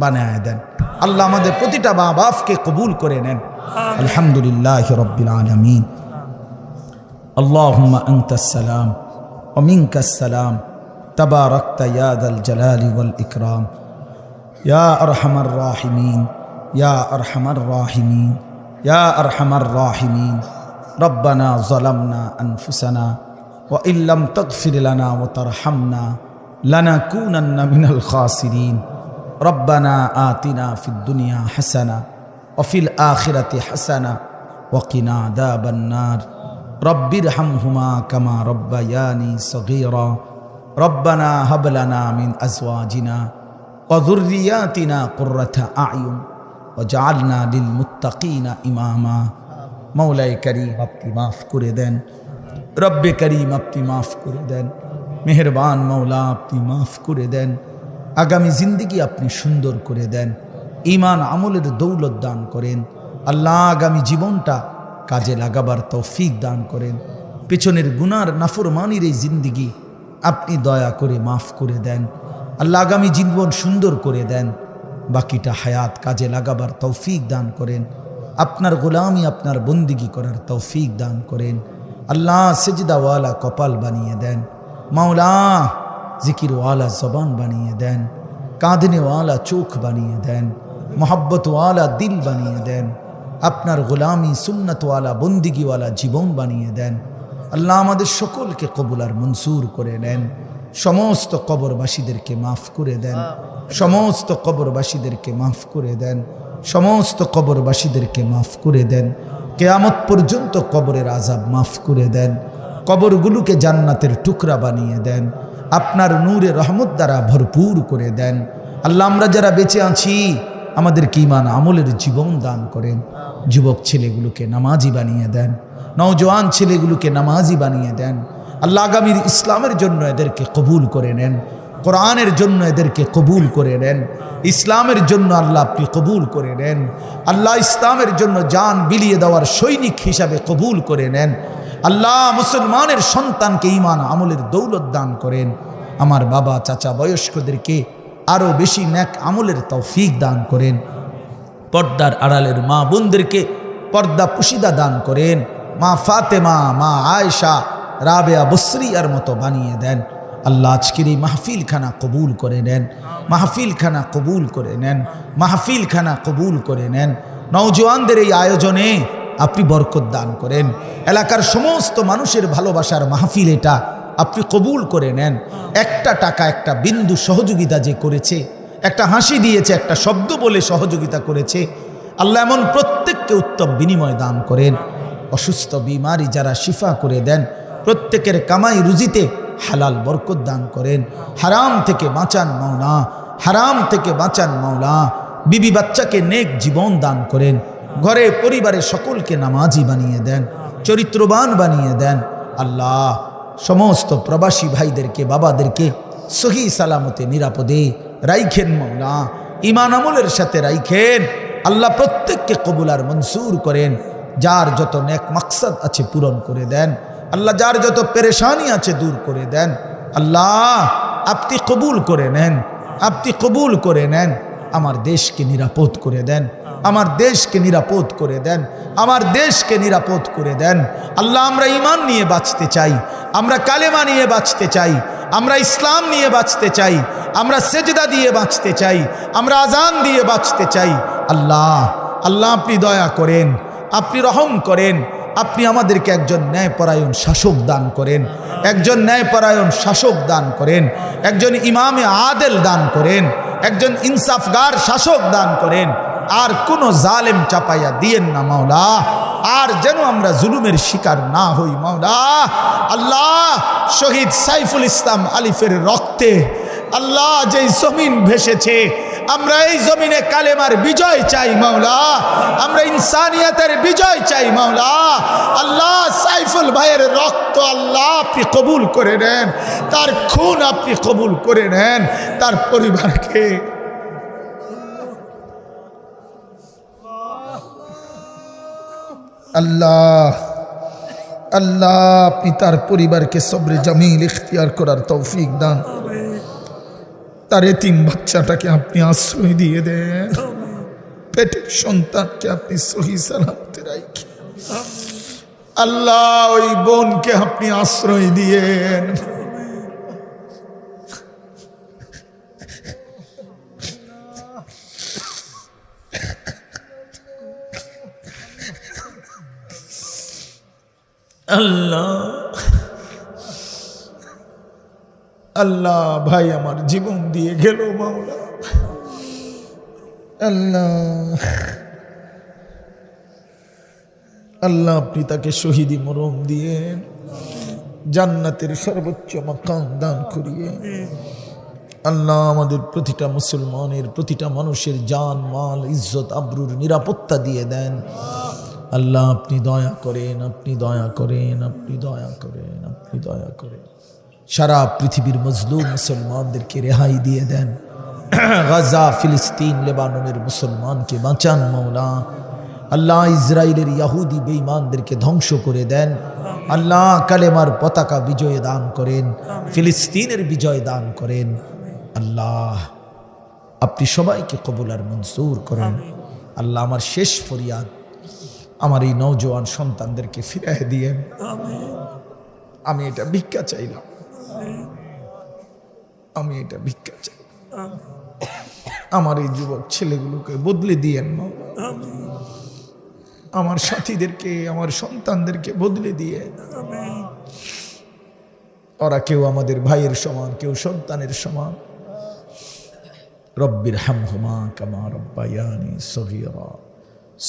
[SPEAKER 1] বানায় দেন। আল্লাহ আমাদের প্রতিটা মা বাপকে কবুল করে নেন। আলহামদুলিল্লাহি রাব্বিল আলামিন। আল্লাহুম্মা আনতাস সালাম ওয়া মিনকাস সালাম, তাবারাকতা ইয়া যাল জালালি ওয়াল ইকরাম, ইয়া আরহামার রাহিমিন, ইয়া আরহামার রাহিমিন, ইয়া আরহামার রাহিমিন। রব্বানা যালামনা আনফুসানা ওয়া ইল্লাম তাগফির লানা ওয়া তারহামনা লানাকুনান্না মিনাল খাসিরিন। রব্বানা আতিনা ফিদ দুনিয়া হাসানা ওয়া ফিল আখিরাতি হাসানা ওয়া কিনা আযাবান নার। রব্বিরহামহুমা কামা রব্বায়ানি সগীরা রব্বানা হাবলানা মিন আজওয়াজিনা ওয়া যুররিয়াতিনা কুররাতা আয়ুন ওয়াজআলনা লিল মুত্তাকিনা ইমামা। মওলাই করিম আপনি মাফ করে দেন, রব্বে করিম আপনি মাফ করে দেন, মেহেরবান মওলা আপনি মাফ করে দেন। আগামী জিন্দেগি আপনি সুন্দর করে দেন, ঈমান আমলের দৌলত দান করেন। আল্লাহ আগামী জীবনটা কাজে লাগাবার তৌফিক দান করেন। পেছনের গুনার নাফরমানির এই জিন্দেগি আপনি দয়া করে মাফ করে দেন। আল্লাহ আগামী জীবন সুন্দর করে দেন, বাকিটা হায়াত কাজে লাগাবার তৌফিক দান করেন। আপনার গোলামি আপনার বন্দিগি করার তৌফিক দান করেন। আল্লাহ সেজদাওয়ালা কপাল বানিয়ে দেন, মাওলা জিকিরওয়ালা জবান বানিয়ে দেন, কাঁদনেওয়ালা চোখ বানিয়ে দেন, মোহাব্বতওয়ালা দিল বানিয়ে দেন, আপনার গোলামি সুন্নতওয়ালা বন্দিগিওয়ালা জীবন বানিয়ে দেন। আল্লাহ আমাদের সকলকে কবুল আর মনসুর করে নেন। সমস্ত কবরবাসীদেরকে মাফ করে দেন, সমস্ত কবরবাসীদেরকে মাফ করে দেন, সমস্ত কবরবাসীদেরকে মাফ করে দেন। কিয়ামত পর্যন্ত কবরের আযাব মাফ করে দেন, কবরগুলোকে জান্নাতের টুকরা বানিয়ে দেন, আপনার নূরে রহমত দ্বারা ভরপুর করে দেন। আল্লাহ আমরা যারা বেঁচে আছি আমাদেরকে ঈমান আমলের জীবন দান করেন। যুবক ছেলেগুলোকে নামাজি বানিয়ে দেন, নওজোয়ান ছেলেগুলোকে নামাজি বানিয়ে দেন। আল্লাহ আগামীর ইসলামের জন্য এদেরকে কবুল করে নেন, কোরআনের জন্য এদেরকে কবুল করে নেন, ইসলামের জন্য আল্লাহ আপনি কবুল করে নেন। আল্লাহ ইসলামের জন্য জান বিলিয়ে দেওয়ার সৈনিক হিসাবে কবুল করে নেন। আল্লাহ মুসলমানের সন্তানকে ঈমান আমলের দৌলত দান করেন। আমার বাবা চাচা বয়স্কদেরকে আরও বেশি নেক আমলের তৌফিক দান করেন। পর্দার আড়ালের মা বোনদেরকে পর্দা পুশিদা দান করেন। মা ফাতেমা, মা আয়েশা, রাবেয়া বসরিয়ার মতো বানিয়ে দেন। আল্লাহ আজকের এই মাহফিলখানা কবুল করে নেন, মাহফিলখানা কবুল করে নেন, মাহফিলখানা কবুল করে নেন। নওজোয়ানদের এই আয়োজনে আপনি বরকত দান করেন। এলাকার সমস্ত মানুষের ভালোবাসার মাহফিল এটা আপনি কবুল করে নেন। একটা টাকা একটা বিন্দু সহযোগিতা যে করেছে, একটা হাসি দিয়েছে, একটা শব্দ বলে সহযোগিতা করেছে, আল্লাহ এমন প্রত্যেককে উত্তম বিনিময় দান করেন। অসুস্থ বিমারি যারা শিফা করে দেন, প্রত্যেকের কামাই রুজিতে হালাল বরকত দান করেন। হারাম থেকে বাঁচান মাওলা, হারাম থেকে বাঁচান মাওলা। বিবি বাচ্চাকে নেক জীবন দান করেন। ঘরে পরিবারে সকলকে নামাজি বানিয়ে দেন, চরিত্রবান বানিয়ে দেন। আল্লাহ সমস্ত প্রবাসী ভাইদেরকে, বাবাদেরকে সহি সালামতে নিরাপদে রাইখেন মাওলা, ঈমান আমলের সাথে রাইখেন। আল্লাহ প্রত্যেককে কবুল আর মনসুর করেন। যার যত নেক মাকসাদ আছে পূরণ করে দেন। আল্লাহ যার যত পেরেশানি আছে দূর করে দেন। আল্লাহ আপনি কবুল করে নেন, আপনি কবুল করে নেন। আমার দেশকে নিরাপদ করে দেন, আমার দেশকে নিরাপদ করে দেন, আমার দেশকে নিরাপদ করে দেন। আল্লাহ আমরা ঈমান নিয়ে বাঁচতে চাই, আমরা কালেমা নিয়ে বাঁচতে চাই, আমরা ইসলাম নিয়ে বাঁচতে চাই, আমরা সেজদা দিয়ে বাঁচতে চাই, আমরা আজান দিয়ে বাঁচতে চাই। আল্লাহ আল্লাহ আপনি দয়া করেন, আপনি রহম করেন। আপনি আমাদেরকে একজন ন্যায়পরায়ণ শাসক দান করেন, একজন ন্যায়পরায়ণ শাসক দান করেন, একজন ইমামে আদেল দান করেন, একজন ইনসাফগার শাসক দান করেন। আর কোনো জালেম চাপাইয়া দিয়েন না মাওলা, আর যেন আমরা জুলুমের শিকার না হই মাওলা। আল্লাহ শহীদ সাইফুল ইসলাম আলিফের রক্তে আল্লাহ যেই জমিন ভেসেছে, আমরা এই জমিনে কালেমার বিজয় চাই মাওলা, আমরা ইনসানিয়তের বিজয় চাই মাওলা। আল্লাহ সাইফুল ভাইয়ের রক্ত আল্লাহ আপনি কবুল করে নেন, তার খুন আপনি কবুল করে নেন, তার পরিবারকে আল্লাহ আল্লাহ আপনি তার পরিবারকে সবরে জামিল ইখতিয়ার করার তৌফিক দান। তার এতিম বাচ্চাটাকে আপনি আশ্রয় দিয়ে দেন, পেটের সন্তানকে আপনি সহি সালামতে রাখেন। আল্লাহ ওই বোনকে আপনি আশ্রয় দিয়েন। আল্লাহ আল্লাহ ভাই আমার জীবন দিয়ে গেল মাওলা। আল্লাহ আল্লাহ আপনি তাকে শহীদি মরণ দিয়েন, জান্নাতের সর্বোচ্চ মাকাম দান করিয়ে আল্লাহ আমাদের প্রতিটা মুসলমানের প্রতিটা মানুষের জান মাল ইজ্জত আবরুর নিরাপত্তা দিয়ে দেন। আল্লাহ আপনি দয়া করেন, আপনি দয়া করেন, আপনি দয়া করেন, আপনি দয়া করেন। সারা পৃথিবীর মজলুম মুসলমানদেরকে রেহাই দিয়ে দেন। গাজা, ফিলিস্তিন, লেবাননের মুসলমানকে বাঁচান মওলা। আল্লাহ ইসরায়েলের ইহুদি বেঈমানদেরকে ধ্বংস করে দেন। আল্লাহ কালেমার পতাকা বিজয় দান করেন, ফিলিস্তিনের বিজয় দান করেন। আল্লাহ আপনি সবাইকে কবুল আর মঞ্জুর করেন। আল্লাহ আমার শেষ ফরিয়াদ, আমার এই নওজোয়ান সন্তানদেরকে ফিরিয়ে দিয়েন। আমি এটা ভিক্ষা চাইলাম, আমি এটা ভিক্ষা চাই। আমার এই যুবক ছেলেগুলোকে বদলে দিয়েন না, আমার সাথীদেরকে আমার সন্তানদেরকে বদলে দিয়ে। ওরা কেউ আমাদের ভাইয়ের সমান, কেউ সন্তানের সমান। রব্বির হামহুমা কামা রব্বায়ানি সগীরা।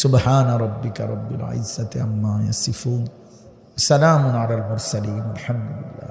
[SPEAKER 1] সুবহান রাব্বিকা রব্বিল ইজ্জাতি আম্মা ইয়াসিফুন, সালামুন আলাল মুরসালিন, আলহামদুলিল্লাহ।